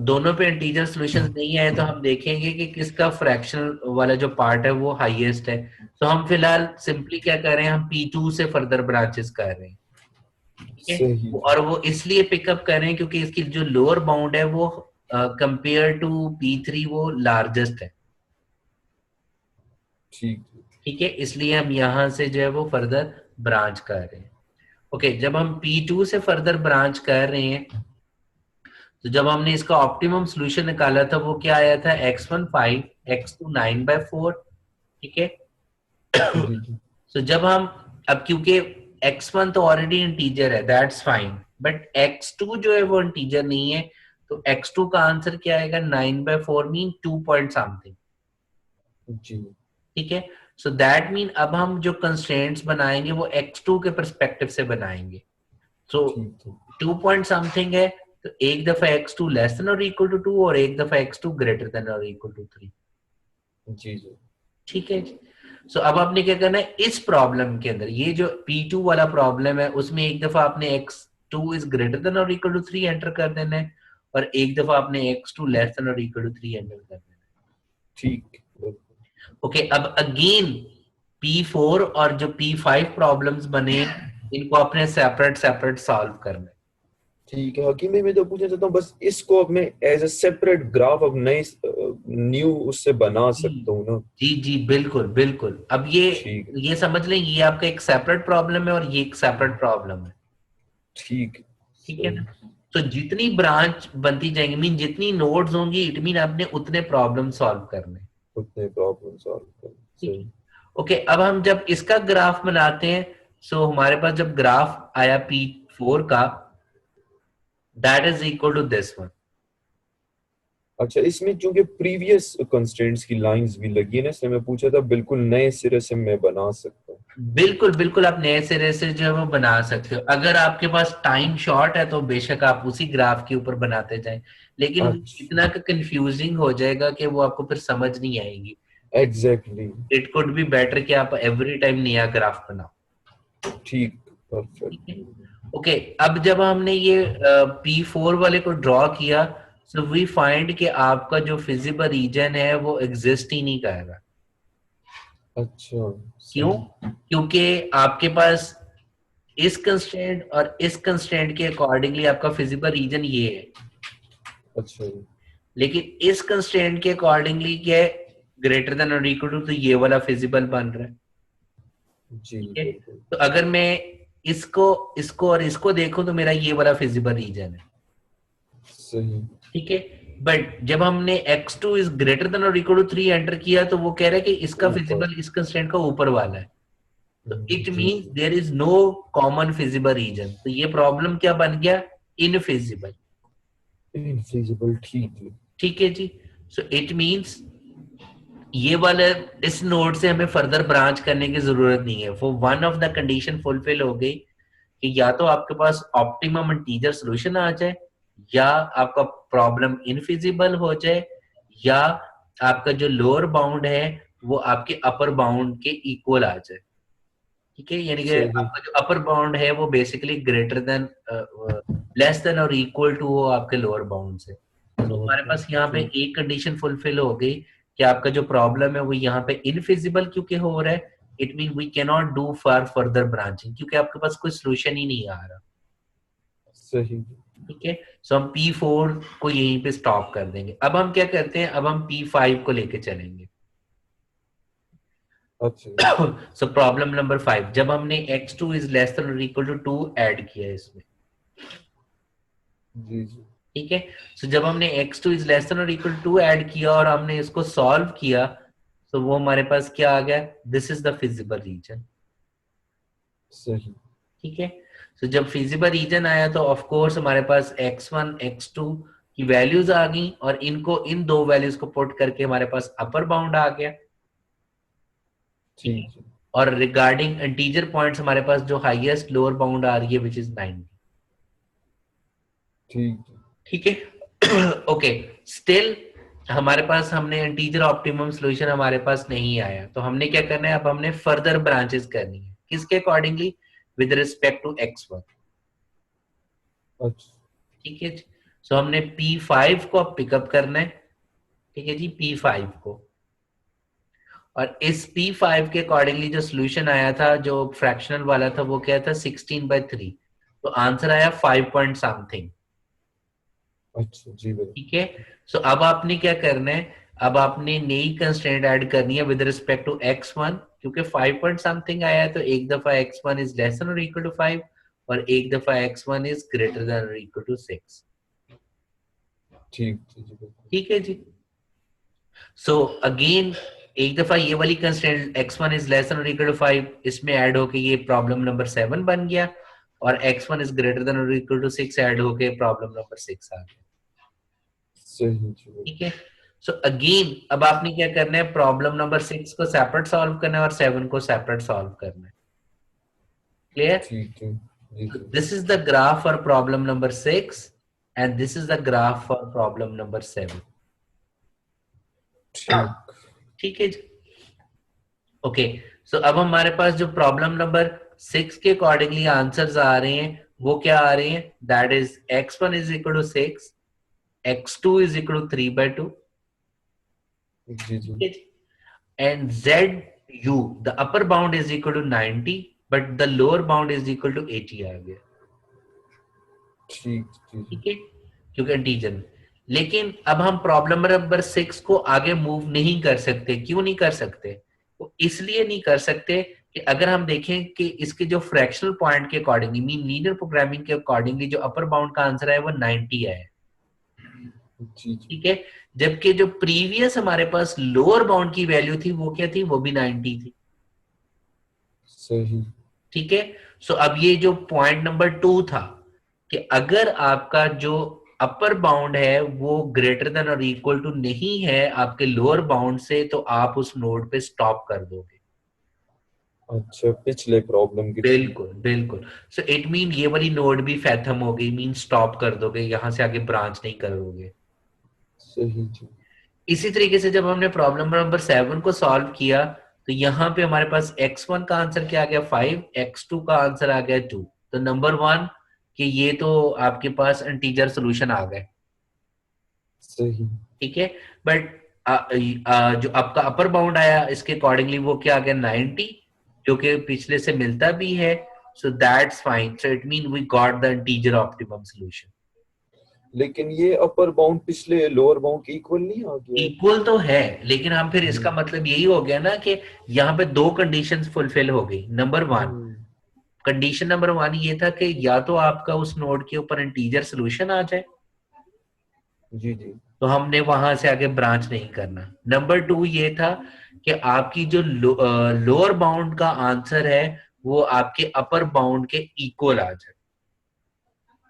दोनों पे इंटीजर सॉल्यूशंस नहीं है, तो हम देखेंगे कि किसका फ्रैक्शनल वाला जो पार्ट है वो हाईएस्ट है। तो हम फिलहाल सिंपली क्या कर रहे हैं, हम P2 से फर्दर ब्रांचेस कर रहे हैं। ठीक है,
सही
और वो इसलिए पिकअप कर रहे हैं क्योंकि इसकी जो लोअर बाउंड है वो कंपेयर टू P3 वो लार्जेस्ट है।
ठीक है।
ठीक है, इसलिए हम यहाँ से जो है वो फर्दर ब्रांच कर रहे हैं। ओके, जब हम P2 से फर्दर ब्रांच कर रहे हैं, तो जब हमने इसका ऑप्टिमम सॉल्यूशन निकाला था वो क्या आया था, x1 5, x2 9/4। ठीक है,
जी जी।
तो जब हम, अब क्योंकि x1 तो ऑलरेडी इंटीजर है, दैट्स फाइन, बट x2 जो है वो इंटीजर नहीं है, तो x2 का आंसर क्या आएगा, 9/4 मीन 2 पॉइंट समथिंग।
जी
ठीक है, सो दैट मीन अब हम जो कंस्ट्रेंट्स बनाएंगे वो x2 के परस्पेक्टिव से बनाएंगे। सो
ठीक है।
2 पॉइंट समथिंग है, तो एक दफा x2 लेस देन और इक्वल टू 2 और एक दफा x2 ग्रेटर देन और इक्वल टू 3।
जी जी।
ठीक है, सो अब आपने क्या करना है, इस प्रॉब्लम के अंदर ये जो P2 वाला प्रॉब्लम है उसमें एक दफा आपने x2 इज ग्रेटर देन और इक्वल टू 3 एंटर कर देना है, और एक दफा आपने x2 लेस देन और इक्वल टू 3 एंटर कर देना है।
ठीक है।
ओके, अब अगेन P4 और जो P5 प्रॉब्लम्स बने इनको अपने सेपरेट सेपरेट सॉल्व करना है।
ठीक है हकीम भाई, मैं तो पूछना चाहता हूँ बस इसको अब मैं एज अ सेपरेट ग्राफ अब नई न्यू उससे बना
जी
सकता हूँ ना।
जी जी, बिल्कुल बिल्कुल। अब
ठीक
ये समझ लें, ये आपका एक सेपरेट प्रॉब्लम है और ये एक सेपरेट प्रॉब्लम है।
ठीक है।
ठीक है ना,
सही।
तो जितनी ब्रांच बनती जाएंगी, मीन जितनी नोड्स होंगी, इट मीन आपने उतने प्रॉब्लम सॉल्व करने।
उतने प्रॉब्लम सॉल्व कर।
ठीक
सही।
है, ओके, अब हम जब इसका ग्राफ बनाते हैं, सो हमारे पास जब ग्राफ आया P4 का, that is equal to this one.
अच्छा इसमें चूंकि प्रीवियस कंस्ट्रेंट्स की लाइंस भी लगी है ना, इसलिए मैं पूछा था बिल्कुल नए सिरे से मैं बना सकता हूँ।
बिल्कुल बिल्कुल, आप नए सिरे से जो है वो बना सकते हो। अगर आपके पास टाइम शॉर्ट है तो बेशक आप उसी ग्राफ के ऊपर बनाते जाएं, लेकिन वो
अच्छा।
इतना कंफ्यूजिंग हो जाएगा कि वो आपको फिर समझ नहीं आएगी।
Exactly.
It could be better कि आप एवरी टाइम नया ग्राफ बनाओ।
ठीक।
ठीक है,
परफेक्ट।
ओके, अब जब हमने ये P4 वाले को ड्रॉ किया, सो वी फाइंड कि आपका जो फिजिबल रीजन है वो एग्जिस्ट ही नहीं कर रहा।
अच्छा।
क्यों?
सही।
क्योंकि आपके पास इस कंस्ट्रेंट और इस कंस्ट्रेंट के अकॉर्डिंगली आपका फिजिबल रीजन ये है,
अच्छा जी।
लेकिन इस कंस्ट्रेंट के अकॉर्डिंगली क्या है, ग्रेटर देन और इक्वल टू, तो ये वाला फिजिबल बन रहा है।
जी
ठीक है,
बिल्कुल।
तो अगर मैं इसको इसको और इसको देखूं तो मेरा ये वाला फिजिबल रीजन है।
सही।
ठीक है, बट जब हमने x2 इज ग्रेटर देन और इक्वल टू 3 एंटर किया, तो वो कह रहा है कि इसका
ऊपर।
फिजिबल इस कंस्ट्रेंट का ऊपर वाला है। तो इट
जी
मींस
जी।
There is no common feasible region, तो ये प्रॉब्लम क्या बन गया, इनफिजिबल।
इनफिजिबल। ठीक है।
ठीक है जी, सो इट मींस ये वाले इस नोड से हमें फर्दर ब्रांच करने की जरूरत नहीं है। वो one of the condition fulfil हो गई कि या तो आपके पास ऑप्टिमम इंटीजर सॉल्यूशन आ जाए, या आपका प्रॉब्लम इनफिजिबल हो जाए, या आपका जो लोअर बाउंड है वो आपके अपर बाउंड के इक्वल आ जाए। ठीक है, यानी कि
सही।
आपका जो अपर बाउंड है वो basically greater than, less than और इक्वल टू हो आपके लोअर बाउंड से। तो
लोअर
हमारे पास यहाँ पे
ठीक।
एक कंडीशन फुलफिल हो गई कि आपका जो प्रॉब्लम है वो यहाँ पे इनफिजिबल क्योंकि हो रहा है, it mean we can not do for further branching, क्योंकि आपके पास कोई सोल्यूशन ही नहीं आ रहा।
सही।
ठीक है, सो हम P4 को यहीं पे स्टॉप कर देंगे। अब हम क्या करते हैं, अब हम P5 को लेके चलेंगे।
अच्छा
सो प्रॉब्लम नंबर 5, जब हमने x2 इज लेस देन और इक्वल टू 2 ऐड किया इसमें,
जी जी
ठीक है। सो जब हमने x2 इज लेस देन और इक्वल टू 2 ऐड किया और हमने इसको सॉल्व किया, तो वो हमारे पास क्या आ गया, this is the feasible reason,
सही
ठीक है। सो जब फिजिबल रीजन आया तो ऑफ कोर्स हमारे पास x1 x2 की वैल्यूज आ गई और इनको इन दो वैल्यूज को पुट करके हमारे पास अपर बाउंड आ गया, ठीक है।
ठीक जी
और रिगार्डिंग इंटीजर पॉइंट्स हमारे पास जो हाईएस्ट लोअर बाउंड आ रही है विच इज 90,
ठीक जी
ठीक है। ओके, स्टिल हमारे पास हमने इंटीजर ऑप्टिमम सॉल्यूशन हमारे पास नहीं आया, तो हमने क्या करना है, अब हमने फर्दर ब्रांचेस करनी है, किसके accordingly, with respect to x1,
अच्छा
ठीक है। सो हमने P5 को अब पिकअप करना है, ठीक है जी, P5 को, और इस P5 के अकॉर्डिंगली जो सोल्यूशन आया था जो फ्रैक्शनल वाला था वो क्या था, 16/3, तो आंसर आया 5 पॉइंट समथिंग,
अच्छा जी
ठीक है। सो अब आपने क्या करना है, अब आपने नई कंस्ट्रेंट ऐड करनी है विद रिस्पेक्ट टू x1, क्योंकि 5 पॉइंट समथिंग आया है तो एक दफा x1 इज लेस देन और इक्वल टू 5 और एक दफा x1 इज ग्रेटर देन और इक्वल टू 6,
ठीक जी जी बिल्कुल
ठीक है जी। सो अगेन एक दफा ये वाली constraint x1 is less than और इक्वल टू 5 इसमें ऐड होके ये प्रॉब्लम नंबर 7 बन गया, और x1 इज ग्रेटर देन और इक्वल टू 6 ऐड होके प्रॉब्लम नंबर 6 आ गया,
सही जी
ठीक
बिल्कुल
है। सो अगेन अब आपने क्या करना है, प्रॉब्लम नंबर 6 को सेपरेट सॉल्व करना है और 7 को सेपरेट सॉल्व करना है, क्लियर।
ठीक है जी जी
this is the graph for problem number 6 and this is the graph for problem number 7,
ठीक
ठीक है जी। ओके, सो अब हमारे पास जो प्रॉब्लम नंबर 6 के अकॉर्डिंगली आंसर्स आ रहे हैं वो क्या आ रहे हैं, that is x1 is equal to 6, x2 is equal to 3/2,
जी जी
ठीक है जी, and ZU the upper bound is equal to 90 but the lower bound is equal to 80 आ गया,
ठीक जी जी
ठीक है, क्योंकि इंटीजर में। लेकिन अब हम प्रॉब्लम नंबर 6 को आगे मूव नहीं कर सकते, क्यों नहीं कर सकते, वो इसलिए नहीं कर सकते कि अगर हम देखें कि इसके जो फ्रैक्शनल पॉइंट के अकॉर्डिंगली मीन लीनियर प्रोग्रामिंग के अकॉर्डिंगली जो अपर बाउंड का आंसर है वो 90 है,
जी जी
ठीक है। जबकि जो प्रीवियस हमारे पास लोअर बाउंड की वैल्यू थी वो क्या थी, वो भी 90 थी,
सही
ठीक है। सो अब ये जो पॉइंट नंबर 2 था कि अगर आपका जो अपर बाउंड है वो ग्रेटर देन और इक्वल टू नहीं है आपके लोअर बाउंड से, तो आप उस नोड पे स्टॉप कर दोगे,
अच्छा पिछले प्रॉब्लम की तरह
बिल्कुल बिल्कुल। सो इट मीन ये वाली नोड भी फैथम हो गई, मीन स्टॉप कर दोगे, यहां से आगे ब्रांच नहीं करोगे।
सही जी
इसी तरीके से जब हमने प्रॉब्लम नंबर 7 को सॉल्व किया तो यहाँ पे हमारे पास x1 का आंसर क्या आ गया 5, x2 का आंसर आ गया 2, तो नंबर 1 कि ये तो आपके पास इंटीजर सोल्यूशन आ गए,
सही
ठीक है। बट जो आपका अपर बाउंड आया इसके अकॉर्डिंगली वो क्या आ गया 90, जो कि पिछले से मिलता भी है, so that's fine, so it mean we got the integer optimum solution.
लेकिन ये अपर बाउंड पिछले लोअर बाउंड के इक्वल नहीं आ गया
इक्वल तो है लेकिन हम फिर इसका
हम्म
मतलब यही हो गया ना कि यहाँ पे दो कंडीशंस फुलफिल हो गई। नंबर 1,
हम्म,
कंडीशन नंबर 1 ये था कि या तो आपका उस नोड के ऊपर इंटीजर सोल्यूशन आ जाए,
जी जी
तो हमने वहां से आगे ब्रांच नहीं करना। नंबर 2 ये था कि आपकी जो लोअर बाउंड का आंसर है वो आपके अपर बाउंड के इक्वल आ जाए,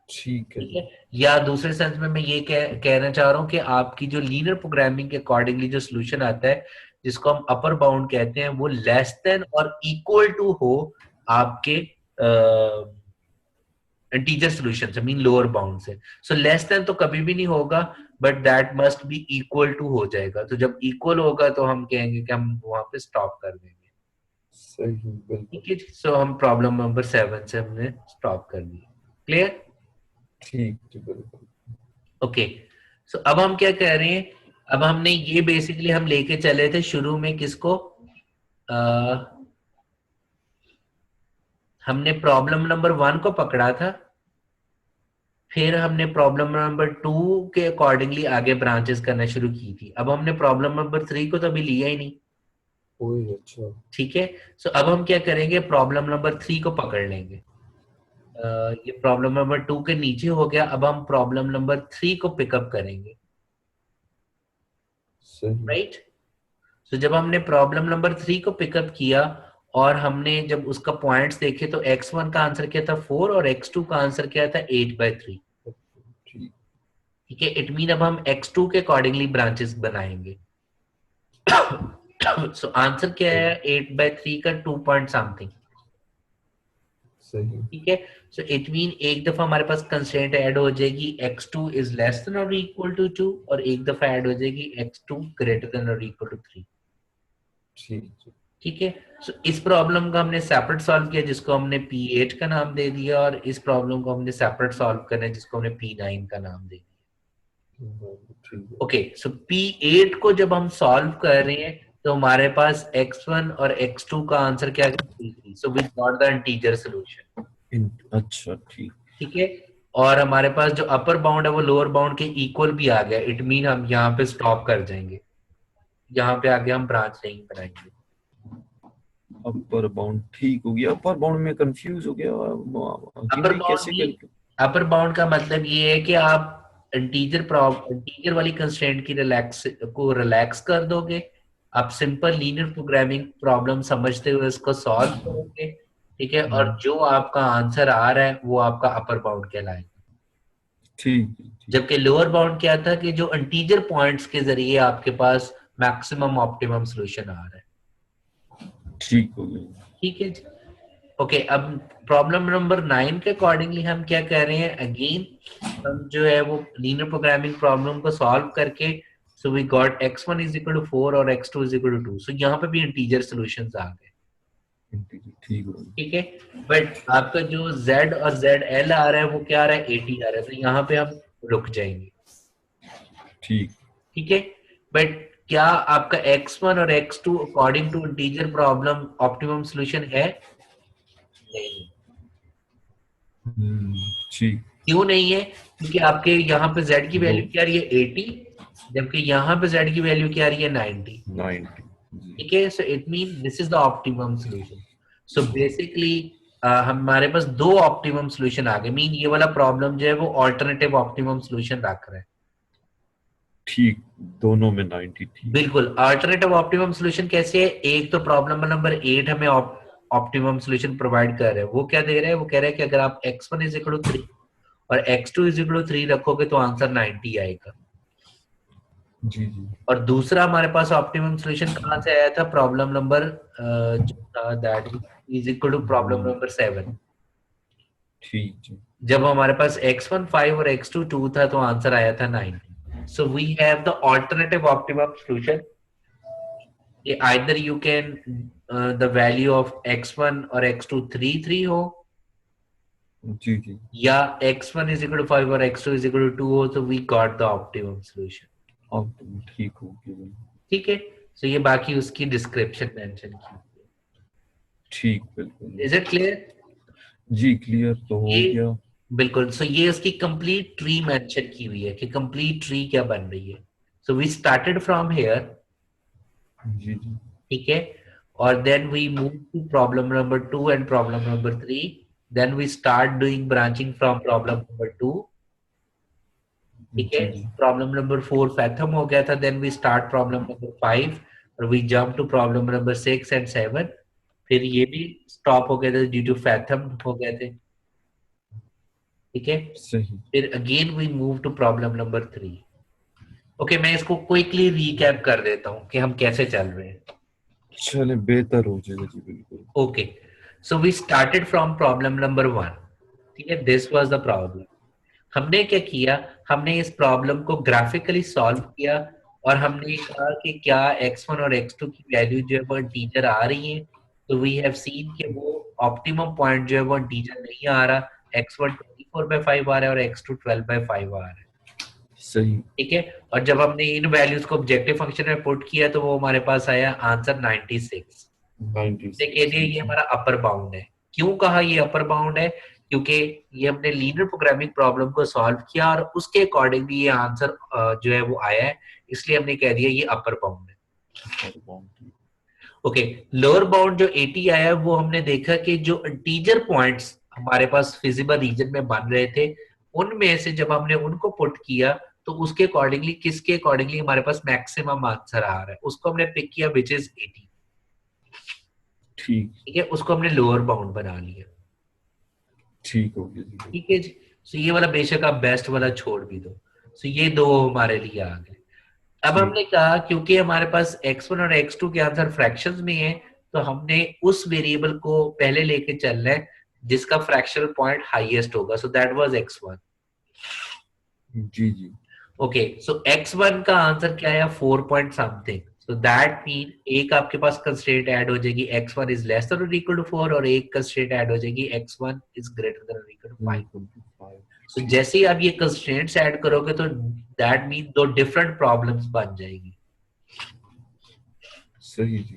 ठीक है
ठीक
जी
है। या दूसरे सेंस में मैं ये कहना चाह रहा हूँ कि आपकी जो लीनियर प्रोग्रामिंग के अकॉर्डिंगली जो सोल्यूशन आता है जिसको हम अपर बाउंड कहते हैं वो लेस देन और इक्वल टू हो आपके इंटीजर सोल्यूशन से, मीन लोअर बाउंड से। सो लेस देन तो कभी भी नहीं होगा but that must be equal to हो जाएगा, तो जब इक्वल होगा तो हम कहेंगे कि हम वहां पे स्टॉप कर देंगे,
सही बिल्कुल
ठीक है। सो हम प्रॉब्लम नंबर 7 से हमने स्टॉप कर दिया, क्लियर।
ठीक जी बिल्कुल
ओके, सो अब हम क्या कह रहे हैं, अब हमने ये बेसिकली हम लेके चले थे शुरू में किसको, हमने प्रॉब्लम नंबर 1 को पकड़ा था, फिर हमने प्रॉब्लम नंबर 2 के अकॉर्डिंगली आगे ब्रांचेस करना शुरू की थी, अब हमने प्रॉब्लम नंबर 3 को तो अभी लिया ही नहीं,
ओए अच्छा।
ठीक है। सो अब हम क्या करेंगे, प्रॉब्लम नंबर 3 को पकड़ लेंगे। ये प्रॉब्लम नंबर 2 के नीचे हो गया, अब हम प्रॉब्लम नंबर 3 को पिकअप करेंगे,
सही।
राइट। तो जब हमने प्रॉब्लम नंबर 3 को पिकअप किया और हमने जब उसका पॉइंट्स देखे तो x1 का आंसर क्या था 4 और x2 का आंसर क्या था 8/3।
ठीक।
ठीक है, इट मीन अब हम x2 के अकॉर्डिंगली ब्रांचेस बनाएंगे। सो आंसर क्या है, 8/3 का 2 पॉइंट समथिंग।
सही।
ठीक है। सो इट मीन एक दफा हमारे पास कंस्ट्रेंट ऐड हो जाएगी x2 इज लेस देन और इक्वल टू 2, और एक दफा ऐड हो जाएगी x2 ग्रेटर देन और इक्वल टू 3।
ठीक।
ठीक है। सो इस प्रॉब्लम का हमने सेपरेट सॉल्व किया जिसको हमने P8 का नाम दे दिया, और इस प्रॉब्लम को हमने सेपरेट सॉल्व करना है जिसको हमने P9 का नाम दे दिया।
ठीक है।
ओके, सो P8 को जब हम सॉल्व कर रहे हैं तो हमारे पास x1 और x2 का आंसर क्या है, 3। So we got the integer solution.
अच्छा ठीक।
ठीक है। और हमारे पास जो अपर बाउंड है वो लोअर बाउंड के इक्वल भी आ गया, इट मीन हम यहाँ पे स्टॉप कर जाएंगे, यहाँ पे आगे हम ब्रांच नहीं बनाएंगे।
अपर बाउंड ठीक हो गया। अपर बाउंड में कंफ्यूज हो गया
अपर
हिंदी
बाउंड
कैसे
भी,
कैलकुलेट।
अपर बाउंड का मतलब ये है कि आप इंटीजर वाली कंस्ट्रेंट की रिलैक्स कर दोगे, आप सिंपल लीनियर प्रोग्रामिंग प्रॉब्लम समझते हुए इसको सॉल्व करोगे। ठीक है, और जो आपका आंसर आ रहा है वो आपका अपर बाउंड कहलाएगा।
ठीक ठीक।
जबकि लोअर बाउंड क्या था कि जो इंटीजर पॉइंट्स के जरिए आपके पास मैक्सिमम ऑप्टिमम सॉल्यूशन आ रहा है।
ठीक हो गया।
ठीक है जी। ओके, अब प्रॉब्लम नंबर 9 के अकॉर्डिंगली हम क्या कर रहे हैं, अगेन हम जो है वो लीनियर प्रोग्रामिंग प्रॉब्लम को सॉल्व करके, so we got x1 is equal to 4 और x2 इज इक्वल टू 2। सो यहाँ पे भी इंटीजर सॉल्यूशंस आ गए।
ठीक हो गया।
ठीक है, बट आपका जो z और zl आ रहा है वो क्या आ रहा है, 80 आ रहा है, तो यहाँ पे हम रुक जाएंगे।
ठीक।
ठीक है, बट क्या आपका x1 और x2 according to integer problem optimum solution है? नहीं।
ठीक।
क्यों नहीं है? क्योंकि आपके यहाँ पे z की
वो
वैल्यू क्या आ रही है 80, जबकि यहाँ पे z की वैल्यू क्या आ रही है 90।
90 जी।
ठीक है, सो it mean this is the optimum solution. So basically हमारे पास दो ऑप्टिमम सॉल्यूशन आ गए, मीन ये वाला प्रॉब्लम जो है वो ऑल्टरनेटिव ऑप्टिमम सॉल्यूशन रख रहा है।
ठीक। दोनों में 90 ठीक।
बिल्कुल, अल्टरनेटिव ऑप्टिमम सॉल्यूशन कैसे है, एक तो प्रॉब्लम नंबर 8 हमें ऑप्टिमम सॉल्यूशन प्रोवाइड कर रहा है, वो क्या दे रहा है, वो कह रहा है कि अगर आप x1 इज इक्वल टू 3 और x2 इज इक्वल टू 3 रखोगे तो आंसर 90 आएगा।
जी जी।
और दूसरा हमारे पास ऑप्टिमम सॉल्यूशन कहाँ से आया था, प्रॉब्लम नंबर जो था that is equal to problem number 7।
ठीक जी।
जब हमारे पास x1 5 और x2 2 था तो आंसर आया था 90। So we have the alternative optimum solution. either you can the value of x1 और x2 3 हो,
जी जी।
या x1 is equal to 5 और x2 is equal to 2 हो, तो we got the optimum solution।
अब तो ठीक हो गया।
ठीक है, so ये बाकी उसकी डिस्क्रिप्शन मेंशन की है।
ठीक बिल्कुल।
Is it clear?
जी क्लियर तो हो
ये
गया।
बिल्कुल, सो ये उसकी कंप्लीट ट्री मेंशन की हुई है कि कंप्लीट ट्री क्या बन रही है। So we started from here.
जी जी।
ठीक है, और then we move to problem number 2 and problem number 3, then we start doing branching from problem number 2। ठीक है,
जी जी।
प्रॉब्लम नंबर 4 फैथम हो गया था, then we start problem number 5 और we jump to problem number 6 and 7। फिर ये भी स्टॉप हो गए थे ड्यू टू फैथम हो गए थे। ठीक है,
सही।
फिर again we move to problem number 3। Okay, मैं इसको क्विकली रीकैप कर देता हूँ कि हम कैसे चल रहे हैं।
चले बेहतर हो जाएगा जी बिल्कुल।
Okay, so we started from problem number 1। ठीक है, दिस वाज द प्रॉब्लम। हमने क्या किया, हमने इस प्रॉब्लम को ग्राफिकली सॉल्व किया और हमने कहा कि क्या x1 और x2 की वैल्यू जो है वो इंटीजर आ रही है। तो वी हैव सीन कि वो ऑप्टिमम पॉइंट जो है वो इंटीजर नहीं आ रहा, x1 24/5 आ रहा है और x2 12/5 आ रहा है।
सही।
ठीक है, और जब हमने इन वैल्यूज को ऑब्जेक्टिव फंक्शन में पुट किया तो वो हमारे पास आया आंसर 96।
96
देखिए ये
जी।
हमारा अपर बाउंड है। क्यों कहा ये अपर बाउंड है, क्योंकि ये हमने लीनियर प्रोग्रामिंग प्रॉब्लम को सॉल्व किया और उसके अकॉर्डिंगली ये आंसर जो है वो आया है, इसलिए हमने कह दिया ये अपर बाउंड है।
और बाउंड
ओके, लोअर बाउंड जो 80 आया वो हमने देखा कि जो इंटीजर पॉइंट्स हमारे पास फिजिबल रीजन में बन रहे थे, उनमें से जब हमने उनको पुट किया तो उसके अकॉर्डिंगली किसके अकॉर्डिंगली हमारे पास मैक्सिमम आंसर आ रहा है, उसको हमने पिक किया विच इज 80।
ठीक
ठीक है, उसको हमने लोअर बाउंड बना लिया।
ठीक हो गया जी।
ठीक है जी। सो ये वाला बेशक आप बेस्ट वाला छोड़ भी दो। सो ये दो हमारे लिए आ गए। अब
ठीक
हमने कहा क्योंकि हमारे पास x1 और x2 के आंसर फ्रैक्शंस में है, तो हमने उस वेरिएबल को पहले लेके चलना है जिसका फ्रैक्शनल पॉइंट हाईएस्ट होगा। So that was x1।
जी जी।
ओके, सो x1 का आंसर क्या है, 4 point something. So that mean एक आपके पास कंस्ट्रेंट ऐड हो जाएगी, x1 इज लेस देन और इक्वल टू 4, और एक कंस्ट्रेंट ऐड हो जाएगी, x1 इज ग्रेटर देन और इक्वल टू 5। सो
ठीक।
जैसे ही आप ये कंस्ट्रेंट्स ऐड करोगे तो दैट मीन दो डिफरेंट प्रॉब्लम्स बन जाएगी।
सही जी।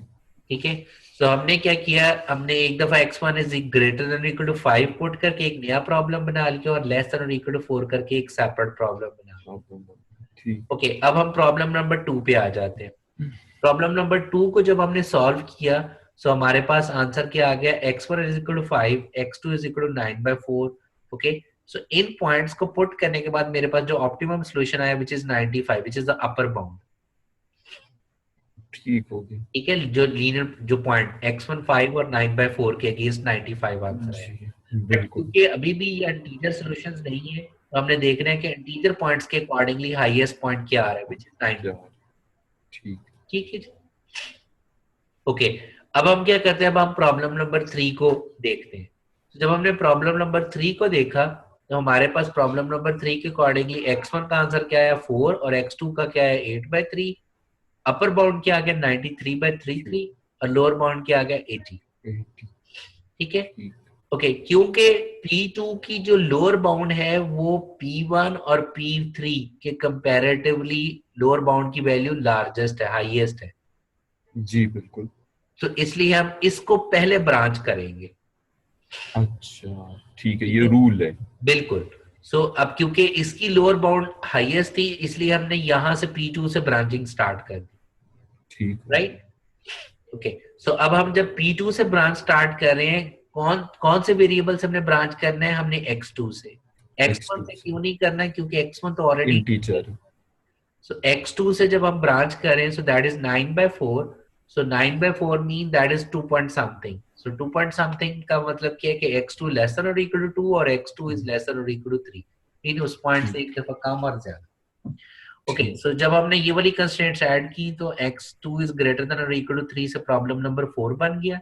ठीक है, तो हमने क्या किया, हमने एक दफा x1 is greater than equal to 5 put करके एक नया प्रॉब्लम बना लिया, और लेस देन और इक्वल टू 4 करके एक सेपरेट प्रॉब्लम बना लिया।
ठीक।
ओके, अब हम प्रॉब्लम नंबर 2 पे आ जाते हैं। प्रॉब्लम नंबर 2 को जब हमने सॉल्व किया, सो हमारे पास आंसर क्या आ गया, x1 is equal to 5, x2 is equal to 9/4। Okay, so इन पॉइंट्स को पुट करने के बाद मेरे पास जो ऑप्टिमम सॉल्यूशन आया which is 95, which is the upper bound.
ठीक हो गया
ठीक है, जो लीनियर जो पॉइंट x1 5 और 9/4 के अगेंस्ट 95 आंसर है।
जी।
बट
बिल्कुल
क्योंकि अभी भी ये इंटीजर सॉल्यूशंस नहीं है, तो हमने देखना है कि इंटीजर पॉइंट्स के अकॉर्डिंगली हाईएस्ट पॉइंट क्या आ रहा है, विच इज 9।
क्या। ठीक।
ठीक है, ओके। अब हम क्या करते हैं, अब हम प्रॉब्लम नंबर 3 को देखते हैं। तो जब हमने प्रॉब्लम नंबर 3 को देखा, तो हमारे पास प्रॉब्लम नंबर 3 के अकॉर्डिंगली x1 का आंसर क्या है 4, और x2 का क्या है 8/3। अपर बाउंड क्या आ गया 93/33, और लोअर बाउंड क्या आ गया 80।
80।
ठीक है,
ठीक।
ओके, क्योंकि P2 की जो लोअर बाउंड है वो P1 और P3 के कंपैरेटिवली लोअर बाउंड की वैल्यू लार्जेस्ट है, हाईएस्ट है,
जी बिल्कुल।
तो इसलिए हम इसको पहले ब्रांच करेंगे।
अच्छा ठीक है,
ठीक
ये
है,
रूल है।
बिल्कुल। सो अब क्योंकि इसकी लोअर बाउंड हाईएस्ट थी, इसलिए हमने यहां से P2 से ब्रांचिंग स्टार्ट कर दी।
ठीक हो
राइट,
गया।
ओके। सो अब हम जब P2 से ब्रांच स्टार्ट कर रहे हैं, कौन कौन से वेरिएबल से हमने ब्रांच करना है, हमने x2 से। x1
x2
से
से
क्यों नहीं करना है, क्योंकि x1 तो ऑलरेडी।
इंटीजर।
सो x2 से जब हम ब्रांच करें, so that is 9/4। So 9/4 mean that is 2 point something. So 2 point something का मतलब क्या है कि x2 लेस देन और इक्वल टू 2 और x2 इज लेस देन और इक्वल टू 3, मीन उस पॉइंट से
ठीक।
एक दफा कम और ज्यादा। ओके,
ठीक।
सो जब हमने ये वाली कंस्ट्रेंट्स ऐड की, तो x2 इज ग्रेटर देन और इक्वल टू 3 से प्रॉब्लम नंबर 4 बन गया,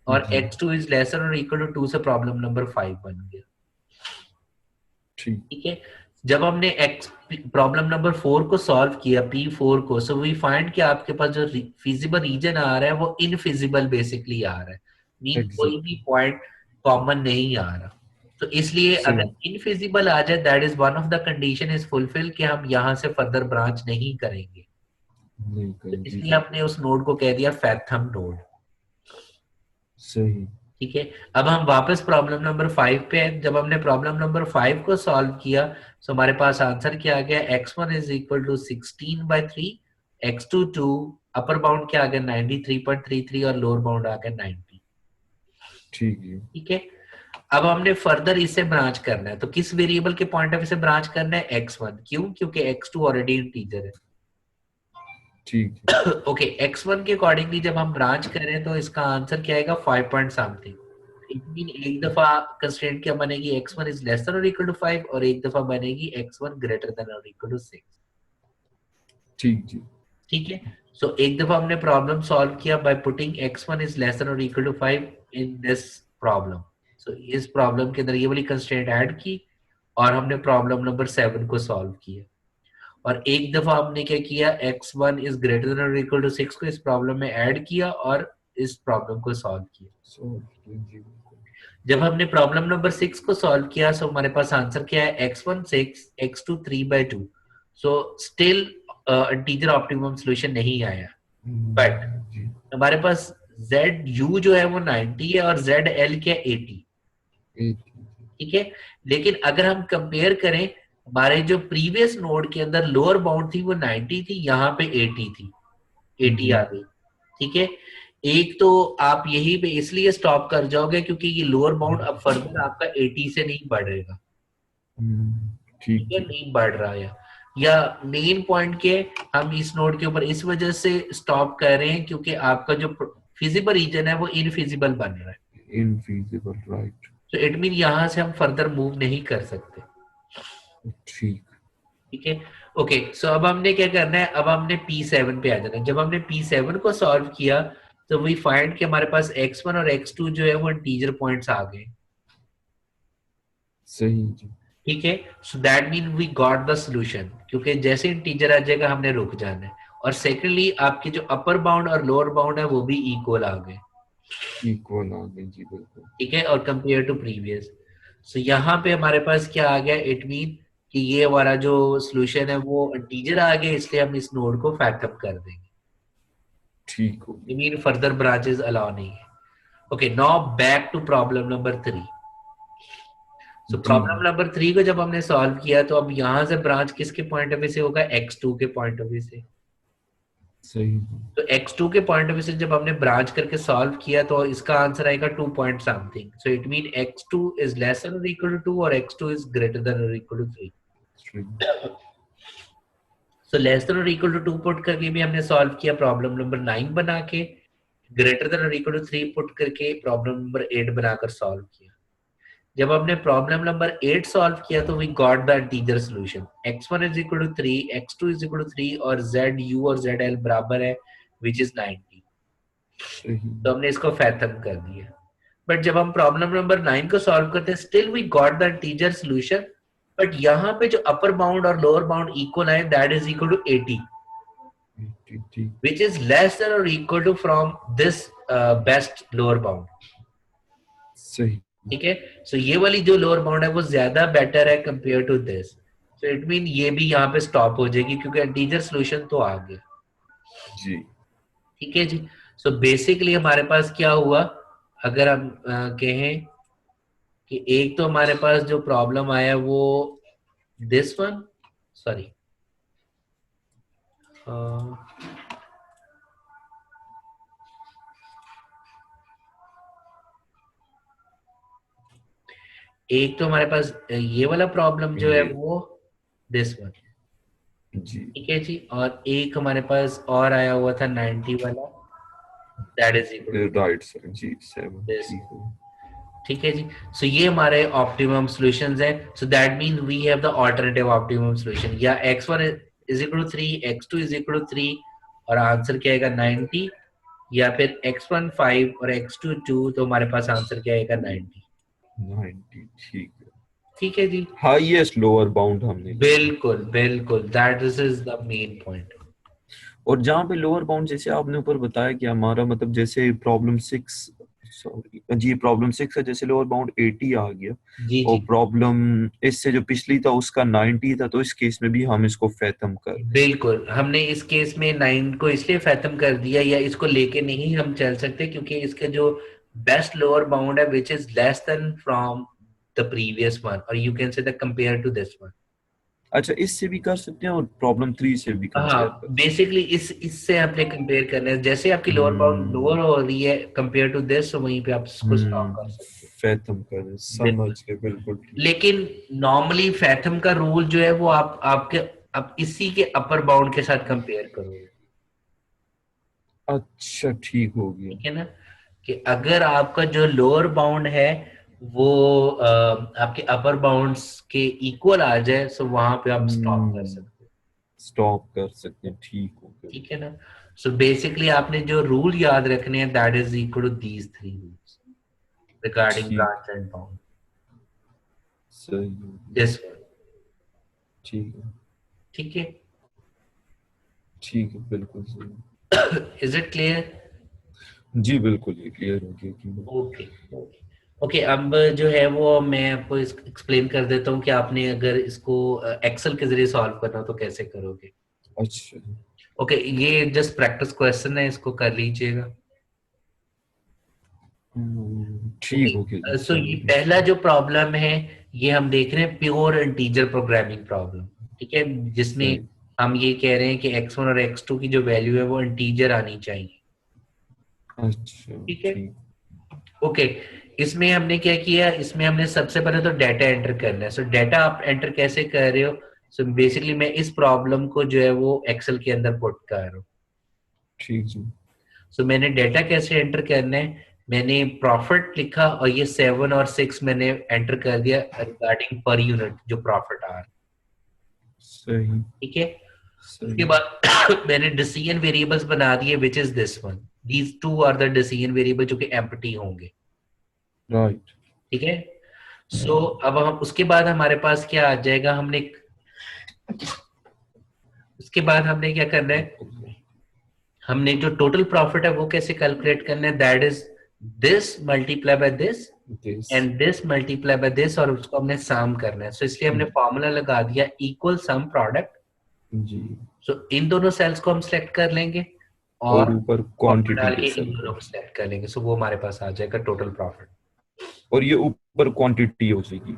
और
जी।
x2 इज लेस देन और इक्वल टू 2 से प्रॉब्लम नंबर 5 बन गया।
ठीक।
ठीक है, जब हमने x प्रॉब्लम नंबर 4 को सॉल्व किया, P4 को, सो वी फाइंड कि आपके पास जो फिजिबल रीजन आ रहा है वो इनफिजिबल बेसिकली आ रहा है, मीन कोई भी
एग्जैक्टली।
पॉइंट कॉमन नहीं आ रहा। तो इसलिए
सही।
अगर इनफिजिबल आ जाए, that is one of the condition is fulfil कि हम यहां से फर्दर ब्रांच नहीं करेंगे।
नहीं
तो
करें, जी
इसलिए
बिल्कुल।
हमने उस नोड को कह दिया फैथम नोड।
सही।
ठीक है, अब हम वापस प्रॉब्लम नंबर 5 पे हैं। जब हमने प्रॉब्लम नंबर 5 को सॉल्व किया, तो हमारे पास आंसर क्या आ गया, x1 is equal to 16/3, x2 2, upper bound क्या आ गया 93.33, और लोअर बाउंड आ गया 90।
ठीक है।
ठीक है, अब हमने फर्दर इसे ब्रांच करना है, तो किस वेरिएबल के पॉइंट ऑफ व्यू से ब्रांच करना है, x1। क्यों, क्योंकि x2 ऑलरेडी इंटीजर है।
ठीक है।
ओके, x1 के अकॉर्डिंगली जब हम ब्रांच करें, तो इसका आंसर क्या आएगा 5 पॉइंट समथिंग। इट मीन एक दफा कंस्ट्रेंट क्या बनेगी, x1 इज लेस देन और इक्वल टू 5, और एक दफा बनेगी x1 ग्रेटर देन और इक्वल टू 6।
ठीक जी।
ठीक है, सो एक दफा हमने प्रॉब्लम सॉल्व किया by putting x1 is less than और equal to 5 in this problem. So इस प्रॉब्लम के अंदर ये वाली कंस्ट्रेंट ऐड की, और हमने प्रॉब्लम नंबर 7 को सॉल्व किया, और एक दफा हमने क्या किया, x1 इज ग्रेटर देन और इक्वल टू 6 को इस प्रॉब्लम में ऐड किया, और इस प्रॉब्लम को सॉल्व किया।
सो जी बिल्कुल।
जब हमने प्रॉब्लम नंबर 6 को सॉल्व किया, सो हमारे पास आंसर क्या है, x1 6, x2 3/2। So still integer optimum solution नहीं आया, बट
जी।
हमारे पास ZU जो है वो 90 है, और ZL क्या 80।
80।
ठीक है, लेकिन अगर हम कंपेयर करें, हमारे जो प्रीवियस नोड के अंदर लोअर बाउंड थी वो 90 थी, यहाँ पे 80 थी, 80 आ गई। ठीक है, एक तो आप यही पे इसलिए स्टॉप कर जाओगे क्योंकि ये लोअर बाउंड अब फर्दर आपका 80 से नहीं बढ़ेगा।
ठीक
ठीक है,
ठीक।
नहीं बढ़ रहा है। या मेन पॉइंट के हम इस नोड के ऊपर इस वजह से स्टॉप कर रहे हैं क्योंकि आपका जो फिजिबल रीजन है वो इनफिजिबल बन रहा है।
इनफीजिबल, राइट।
तो इट मीन यहां से हम फर्दर मूव नहीं कर सकते।
ठीक।
ठीक है। ओके, सो अब हमने क्या करना है, अब हमने P7 पे आ जाना है। जब हमने P7 को सॉल्व किया तो वी फाइंड कि हमारे पास x1 और x2 जो है वो इंटीजर पॉइंट्स आ गए।
सही जी।
ठीक है, so that mean we got the solution, क्योंकि जैसे इंटीजर आ जाएगा हमने रुक जाना है। और सेकेंडली आपके जो अपर बाउंड और लोअर बाउंड है वो भी इक्वल आ गए।
इक्वल आ गई जी, बिल्कुल।
ठीक है, और कंपेयर टू प्रीवियस। सो यहाँ पे हमारे पास क्या आ गया, इट मीन कि ये हमारा जो सॉल्यूशन है वो इंटीजर आ गया, इसलिए हम इस नोड को फैक्टअप कर देंगे।
ठीक हो
I
गया।
mean further branches allow नहीं है। Okay, now back to problem number 3. So
ji
problem number 3 को जब हमने सॉल्व किया तो अब यहाँ से ब्रांच किसके पॉइंट ऑफ व्यू से होगा, x2 के पॉइंट ऑफ व्यू से।
सही।
तो x2 के पॉइंट ऑफ व्यू से जब हमने ब्रांच करके सॉल्व किया तो इसका आंसर आएगा 2 point something. So it mean x2 is less than और इक्वल टू 2 और x2 इज ग्रेटर देन और equal to 3।
Three.
So less than और इक्वल टू 2 पुट करके भी हमने सॉल्व किया प्रॉब्लम नंबर 9 बना के, ग्रेटर देन और इक्वल टू 3 पुट करके प्रॉब्लम नंबर 8 बनाकर सॉल्व किया। जब हमने प्रॉब्लम नंबर 8 सॉल्व किया तो we got the integer solution, x1 is equal to 3, x2 is equal to 3 और zu और zl बराबर है विच इज 90।
सही।
तो हमने इसको फैथम कर दिया। बट जब हम प्रॉब्लम नंबर 9 को सॉल्व करते हैं still we got the integer solution, but यहाँ पे जो अपर बाउंड और लोअर बाउंड इक्वल है दैट इज इक्वल टू 80
ठीक ठीक।
which is less than or equal to from this best lower bound।
सही।
ठीक है, सो ये वाली जो लोअर बाउंड है वो ज्यादा बेटर है compare to this. So it mean ये भी यहाँ पे स्टॉप हो जाएगी क्योंकि इंटीजर सॉल्यूशन तो आ गया।
जी।
ठीक है जी। सो बेसिकली हमारे पास क्या हुआ, अगर हम कहें कि एक तो हमारे पास जो प्रॉब्लम आया वो दिस वन, सॉरी एक तो हमारे पास ये वाला प्रॉब्लम जो है
ये।
वो दिस वन।
जी।
ठीक है जी, और एक हमारे पास और आया हुआ था 90 वाला, that is equal to
right sir जी, सेवन।
दिस।
ठीक हो।
ठीक है जी। सो ये हमारे ऑप्टिमम सॉल्यूशंस हैं। So that mean we have the alternative optimum solution, या x1 is equal to 3, x2 is equal to 3 और आंसर क्या आएगा 90, या फिर x1 5 और x2 2 तो हमारे पास आंसर क्या आएगा 90।
90। ठीक है।
ठीक है जी,
हाईएस्ट लोअर बाउंड हमने लिया।
बिल्कुल बिल्कुल, that is the main point.
और जहाँ पे लोअर बाउंड जैसे आपने ऊपर बताया कि हमारा मतलब जैसे प्रॉब्लम 6, सॉरी जी प्रॉब्लम 6 है, जैसे लोअर बाउंड 80 आ गया
जी
और
जी,
प्रॉब्लम इससे जो पिछली था उसका 90 था, तो इस केस में भी हम इसको फैथम कर दें।
बिल्कुल हमने इस केस में 9 को इसलिए खत्म कर दिया, या इसको लेके नहीं हम चल सकते क्योंकि इसके जो बेस्ट लोअर बाउंड है which is less than from the previous one, और you can say the compare to this one.
अच्छा, इससे भी कर सकते हैं और प्रॉब्लम 3 से भी कंपेयर
हाँ,
कर
बेसिकली इससे आपने कंपेयर करना है, जैसे आपकी लोअर बाउंड
सकते
लोअर हो रही है कंपेयर टू दिस, तो वहीं पे आप इसको स्टॉप कर
हैं।
सकते हैं।
फैथम कर, समझ
बिल्कुल,
के, बिल्कुल ठीक।
लेकिन नॉर्मली फैथम का रूल जो है वो आप इसी के अपर बाउंड के साथ कंपेयर करोगे।
अच्छा, ठीक हो गया।
ठीक है ना, कि अगर आपका जो लोअर बाउंड है वो आपके अपर बाउंड्स के इक्वल आ जाए सो वहां पे आप स्टॉप कर सकते हो।
स्टॉप कर सकते हैं, ठीक हो गया।
ठीक है ना, सो बेसिकली आपने जो रूल याद रखने हैं that is equal to these 3 rules regarding
ठीक।
Branch and bound.
सही हो गया।
This one.
ठीक है।
ठीक है,
ठीक है, बिल्कुल सही।
Is it clear?
जी बिल्कुल, ये क्लियर हो गया कि
ओके ओके ओके, अब जो है वो मैं आपको एक्सप्लेन कर देता हूँ कि आपने अगर इसको एक्सेल के जरिए सॉल्व करना हो तो कैसे करोगे।
अच्छा।
ओके, ये जस्ट प्रैक्टिस क्वेश्चन है, इसको कर लीजिएगा।
ठीक हो गया जी,
ओके, सो ये
चलो।
पहला जो प्रॉब्लम है ये हम देख रहे हैं प्योर इंटीजर प्रोग्रामिंग प्रॉब्लम। ठीक है, जिसमें
सही।
हम ये कह रहे हैं कि x1 और x2 की जो वैल्यू है वो इंटीजर आनी चाहिए।
अच्छा
ठीक है,
ठीक।
ओके। इसमें हमने क्या किया, इसमें हमने सबसे पहले तो डाटा एंटर करना है। सो डाटा आप एंटर कैसे कर रहे हो? सो बेसिकली मैं इस प्रॉब्लम को जो है वो एक्सेल के अंदर पुट कर रहा हूँ।
ठीक जी।
सो मैंने डाटा कैसे एंटर करना है, मैंने प्रॉफिट लिखा और ये 7 और 6 मैंने एंटर कर दिया रिगार्डिंग पर यूनिट जो प्रॉफिट आ रहा है।
सही
ठीक है, उसके
सही।
बाद मैंने डिसीजन वेरिएबल्स बना दिए which is this one, these two are the decision variable जो कि एम्प्टी होंगे।
राइट।
ठीक है, सो अब हम उसके बाद हमारे पास क्या आ जाएगा, उसके बाद हमने क्या करना है, हमने जो टोटल प्रॉफिट है वो कैसे कैलकुलेट करना है, that is this multiply by this
this.
And this multiply by this, और उसको हमने सम करना है। सो इसलिए हमने फॉर्मूला लगा दिया इक्वल सम प्रोडक्ट।
जी।
सो इन दोनों सेल्स को हम सिलेक्ट कर लेंगे और
और ऊपर
कॉमा
क्वांटिटी
डाल
के
के इन
सेल
दोनों
को।
को सिलेक्ट कर लेंगे। सो वो हमारे पास आ जाएगा टोटल प्रॉफिट।
और ये ऊपर क्वांटिटी हो जाएगी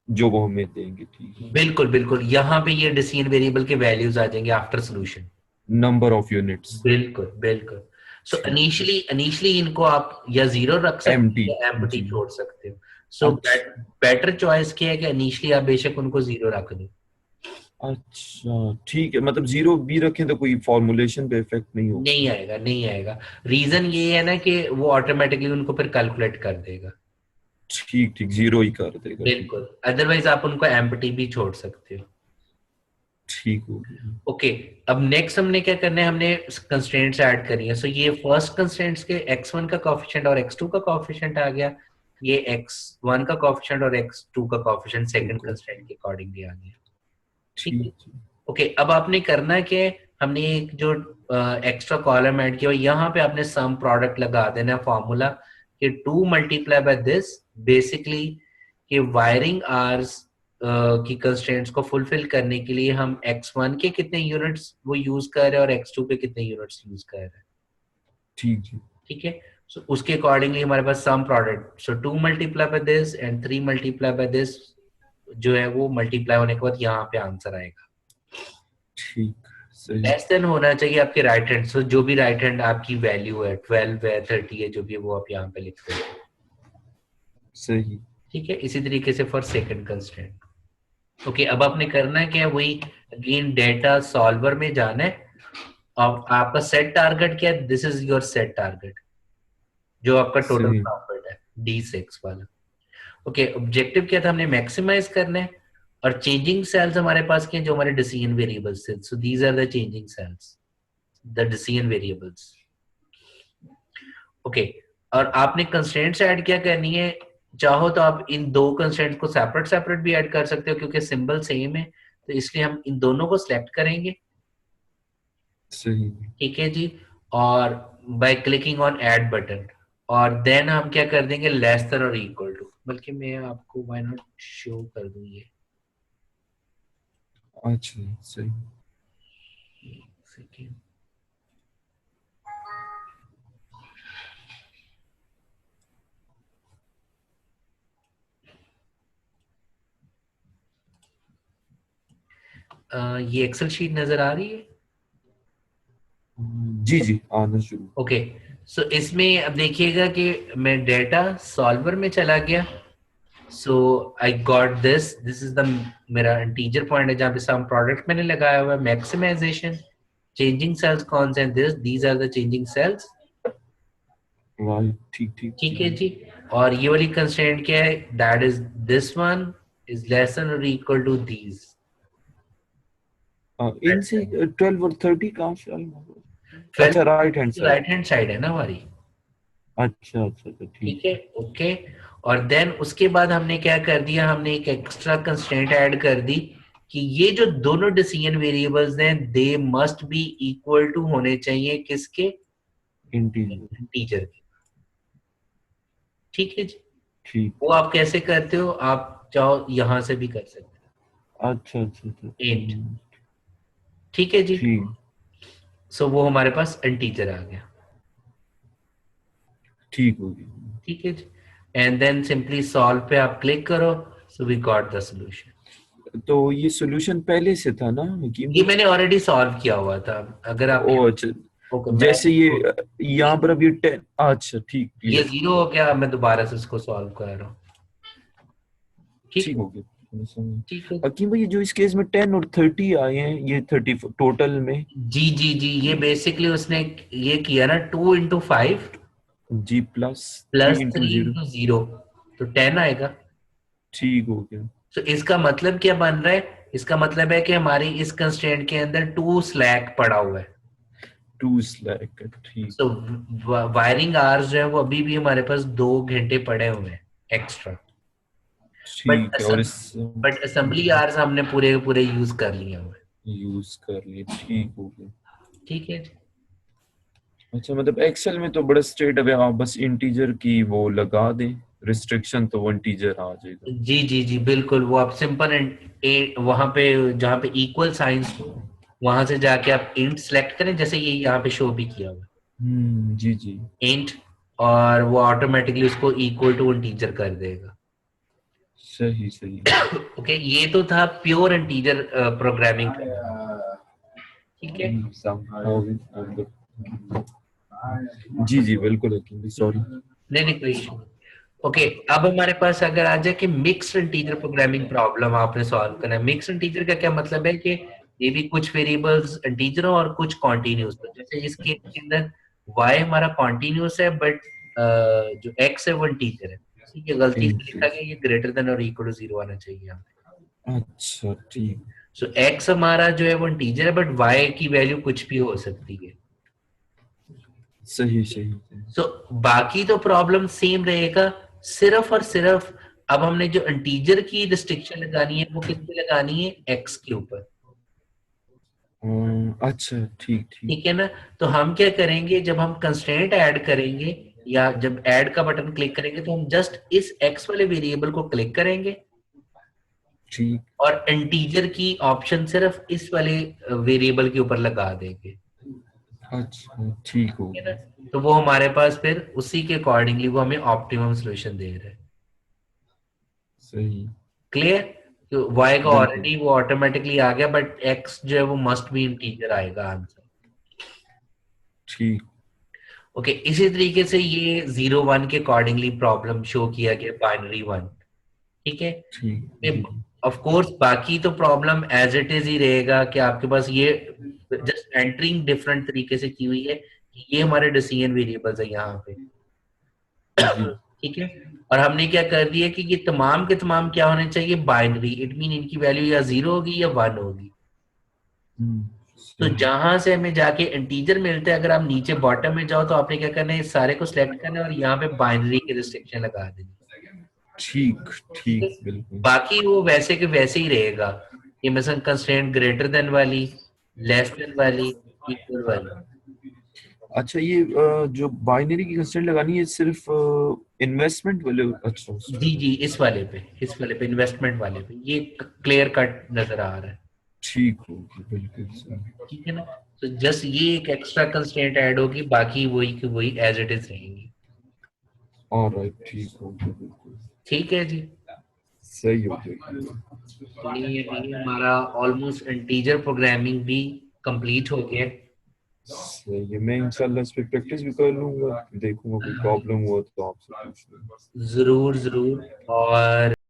जो वो हमें देंगे। ठीक।
बिल्कुल बिल्कुल, यहाँ पे ये डिसीजन वेरिएबल के वैल्यूज आ जाएंगे after solution.
Number of units.
बिल्कुल बिल्कुल। सो
ठीक ठीक।
इनिशियली इनिशियली इनको आप या जीरो रख सकते
एम्प्टी।
हो या एम्प्टी
जी।
छोड़ सकते हो। सो
अच्छा
बेटर चॉइस क्या है कि इनिशियली आप बेशक उनको जीरो रख दो।
अच्छा ठीक है, मतलब जीरो भी रखें तो कोई फॉर्मुलेशन पे इफेक्ट नहीं होगा।
नहीं आएगा, नहीं आएगा। रीजन ये है ना कि वो ऑटोमेटिकली उनको फिर कैलकुलेट कर देगा।
ठीक ठीक, जीरो ही कर देगा। ठीक है।
बिल्कुल, अदरवाइज आप उनको एम्प्टी भी छोड़ सकते हो।
ठीक हो गया।
ओके, अब नेक्स्ट हमने क्या करना है, हमने कंस्ट्रेंट्स ऐड करी है। सो ये फर्स्ट कंस्ट्रेंट्स के x1 का कोएफिशिएंट और x2 का कोएफिशिएंट आ गया, ये x1 का कोएफिशिएंट और x2 का कोएफिशिएंट
तो
सेकंड
को
कंस्ट्रेंट के अकॉर्डिंगली आ गया। ठीक है,
ठीक।
ओके। अब आपने करना है कि हमने एक जो एक्स्ट्रा कॉलम ऐड किया यहाँ पे आपने सम प्रोडक्ट लगा देना फॉर्मूला कि 2 मल्टीप्लाई बाय दिस, बेसिकली कि वायरिंग आवर्स की कंस्ट्रेंट्स को फुलफिल करने के लिए हम x1 के कितने यूनिट्स वो यूज कर रहे हैं और x2 के कितने यूनिट्स यूज कर रहे हैं।
ठीक जी।
ठीक है, सो उसके अकॉर्डिंगली हमारे पास sum product, so 2 multiply by this and 3 multiply by this जो है वो मल्टीप्लाई होने के बाद यहाँ पे आंसर आएगा।
ठीक सही
लेस देन होना चाहिए आपके राइट हैंड, सो जो भी राइट हैंड आपकी वैल्यू है 12 है 30 है जो भी है वो आप यहाँ पे लिखते हैं।
सही।
ठीक है, इसी तरीके से फॉर सेकंड कंस्ट्रेंट। ओके, अब आपने करना है क्या, वही अगेन डेटा सॉल्वर में जाना है। अब आपका सेट टारगेट क्या है, this is your set target जो आपका टोटल
सही।
प्रॉफिट है D6 वाला। ओके, ऑब्जेक्टिव क्या था, हमने मैक्सिमाइज करना है। और चेंजिंग सेल्स हमारे पास क्या है, जो हमारे डिसीजन वेरिएबल्स थे। So these are the changing cells, the decision variables. Okay, और आपने कंस्ट्रेंट्स ऐड क्या करनी है, चाहो तो आप इन दो कंस्ट्रेंट्स को सेपरेट सेपरेट भी ऐड कर सकते हो क्योंकि सिंबल सेम है, तो इसलिए हम इन दोनों को सिलेक्ट करेंगे।
सही।
ठीक है जी, और by clicking on add button, और देन हम क्या कर देंगे, लेस देन और इक्वल टू, बल्कि मैं आपको व्हाई नॉट शो कर दूं ये।
अच्छा सही।
सेकेंड, ये एक्सेल शीट नजर आ रही है?
जी जी, आना शुरू।
ओके, सो इसमें अब देखिएगा कि मैं डेटा सॉल्वर में चला गया। So I got this is the मेरा इंटीजर पॉइंट है जहाँ पे सम प्रोडक्ट मैंने लगाया हुआ है, मैक्सिमाइजेशन। चेंजिंग सेल्स कौन से हैं, this these are the changing cells.
Right ठीक ठीक
ठीक है
सही।
जी, और ये वाली कंस्ट्रेंट क्या है, that is this one is less than और इक्वल टू दीज।
इनसे 12 और 30 कहाँ से आई? अच्छा, right hand
12
side.
Right hand side है ना हमारी।
अच्छा अच्छा अच्छा, ठीक
ठीक है,
है।
ओके। और देन उसके बाद हमने क्या कर दिया, हमने एक एक्स्ट्रा कंस्ट्रेंट ऐड कर दी कि ये जो दोनों डिसीजन वेरिएबल्स हैं they must be equal to होने चाहिए किसके,
इंटीजर।
टीचर के। ठीक है जी,
ठीक।
वो आप कैसे करते हो, आप चाहो यहां से भी कर सकते
अच्छा अच्छा अच्छा।
हो, इंट। ठीक है जी,
ठीक
सो वो हमारे पास इंटीजर आ गया।
ठीक हो गया।
ठीक है जी, एंड देन सिंपली सॉल्व पे आप क्लिक करो, so we got the solution.
तो ये सॉल्यूशन पहले से था ना हकीम
ये
भाई?
मैंने ऑलरेडी सॉल्व किया हुआ था, अगर आप
ओ अच्छा।
ओके
जैसे ये यहाँ पर अब ये 10, अच्छा ठीक,
ये
क्लियर
0 हो गया, मैं दोबारा से इसको सॉल्व कर रहा हूँ। ठीक
ठीक
है,
हो गया।
ठीक है।
हकीम भाई जो इस केस में 10 और 30 आए हैं, ये 30 टोटल में,
जी जी जी, ये बेसिकली उसने ये किया ना, 2 into 5
जी plus three
plus
into
three
zero
into zero तो 10 आएगा।
ठीक हो गया।
तो इसका मतलब क्या बन रहा है? इसका मतलब है कि हमारी इस कंस्ट्रेंट के अंदर 2 स्लैक पड़ा हुआ है।
2 स्लैक, ठीक
तो वायरिंग आवर्स जो है वो अभी भी हमारे पास 2 घंटे पड़े हुए हैं एक्स्ट्रा। बट
ठीक है। और इस
बट असेंबली आवर्स हमने पूरे के पूरे यूज कर लिए हुए हैं।
यूज कर लिए, ठीक हो गया।
ठीक है।
अच्छा मतलब एक्सेल में तो बड़ा स्ट्रेट अवे, आप बस इंटीजर की वो लगा दें, रिस्ट्रिक्शन तो वो इंटीजर आ जाएगा।
जी जी जी बिल्कुल, वो आप सिंपल वहां पे जहाँ पे इक्वल साइंस हो, वहां से जाके आप इंट सेलेक्ट करें, जैसे ये यहाँ पे शो भी किया हुआ
जी जी,
है इंट, और वो ऑटोमेटिकली उसको इक्वल टू इंटीजर कर देगा।
सही सही।
ओके, ये तो था प्योर इंटीजर प्रोग्रामिंग का। ठीक है।
हो गई। जी जी बिल्कुल हकीम भाई, सॉरी।
नहीं नहीं, कोई इशू नहीं। ओके, अब हमारे पास अगर आ जाए कि मिक्स्ड इंटीजर प्रोग्रामिंग प्रॉब्लम आपने सॉल्व करना है। मिक्स्ड इंटीजर का क्या मतलब है कि ये भी कुछ वेरिएबल्स इंटीजर हो और कुछ कॉन्टिन्यूस हो। जैसे इस केस के अंदर y हमारा कॉन्टिन्यूस है, बट जो x है वो इंटीजर है। ठीक है, गलती से लिखा गया, ये ग्रेटर देन और इक्वल टू 0 आना चाहिए यहाँ पे।
अच्छा ठीक,
सो x हमारा जो है वो इंटीजर है, बट y की वैल्यू कुछ भी हो सकती है।
सही सही।
सो बाकी तो प्रॉब्लम सेम रहेगा, सिर्फ और सिर्फ अब हमने जो इंटीजर की रिस्ट्रिक्शन लगानी है वो किस पे लगानी है? x के ऊपर।
अच्छा ठीक ठीक।
ठीक है ना? तो हम क्या करेंगे, जब हम कंस्ट्रेंट ऐड करेंगे या जब ऐड का बटन क्लिक करेंगे, तो हम जस्ट इस x वाले वेरिएबल को क्लिक करेंगे
ठीक,
और इंटीजर की ऑप्शन सिर्फ इस वाले वेरिएबल के ऊपर लगा देंगे।
अच्छा ठीक हो
ठीक है ना?
गया।
तो वो हमारे पास फिर उसी के अकॉर्डिंगली वो हमें ऑप्टिमम सोल्यूशन दे रहा है।
सही,
क्लियर? तो y का
बिल्कुल
ऑलरेडी वो ऑटोमेटिकली आ गया, बट x जो है वो मस्ट बी इंटीजर आएगा आंसर।
ठीक
ओके, इसी तरीके से ये 0 1 के अकॉर्डिंगली प्रॉब्लम शो किया गया, बाइनरी 1। ठीक है।
ठीक। जी जी,
ऑफ कोर्स बाकी तो प्रॉब्लम एज इट इज ही रहेगा कि आपके पास ये जस्ट एंटरिंग डिफरेंट तरीके से की हुई है कि ये हमारे डिसीजन वेरिएबल्स है यहाँ पे।
जी
ठीक है। और हमने क्या कर दिया कि ये तमाम के तमाम क्या होने चाहिए? बाइनरी। इट मीन इनकी वैल्यू या 0 होगी या 1 होगी। तो
सही
जहां से हमें जाके इंटीजर मिलते हैं, अगर आप नीचे बॉटम में जाओ तो आपने क्या करना है, इस सारे को सिलेक्ट करना है और यहाँ पे बाइनरी की रिस्ट्रिक्शन लगा देनी।
ठीक
ठीक है।
ठीक, बिल्कुल।
बाकी वो वैसे के वैसे ही रहेगा, ये मिशन कंस्ट्रेंट ग्रेटर देन वाली, लेस देन वाली, इक्वल वाली।
अच्छा ये जो बाइनरी की कंस्ट्रेंट लगानी है सिर्फ इन्वेस्टमेंट वाले, अच्छा उस
जी
पे।
जी, इस वाले पे इन्वेस्टमेंट वाले पे ये क्लियर कट नजर आ रहा है।
ठीक होगी, बिल्कुल सही।
ठीक है ना? तो जस्ट ये एक एक्स्ट्रा कंस्ट्रेंट ऐड होगी, बाकी वही की वही एज इट इज रहेंगी।
ऑलराइट, ठीक होगी, बिल्कुल
ठीक है जी।
सही हो गया।
ये हमारा ऑलमोस्ट इंटीजर प्रोग्रामिंग भी कंप्लीट हो गया।
सही है, मैं इंशाल्लाह इस पे प्रैक्टिस भी कर लूंगा, देखूंगा कोई प्रॉब्लम हुआ तो आपसे पूछ लूंगा।
जरूर जरूर। और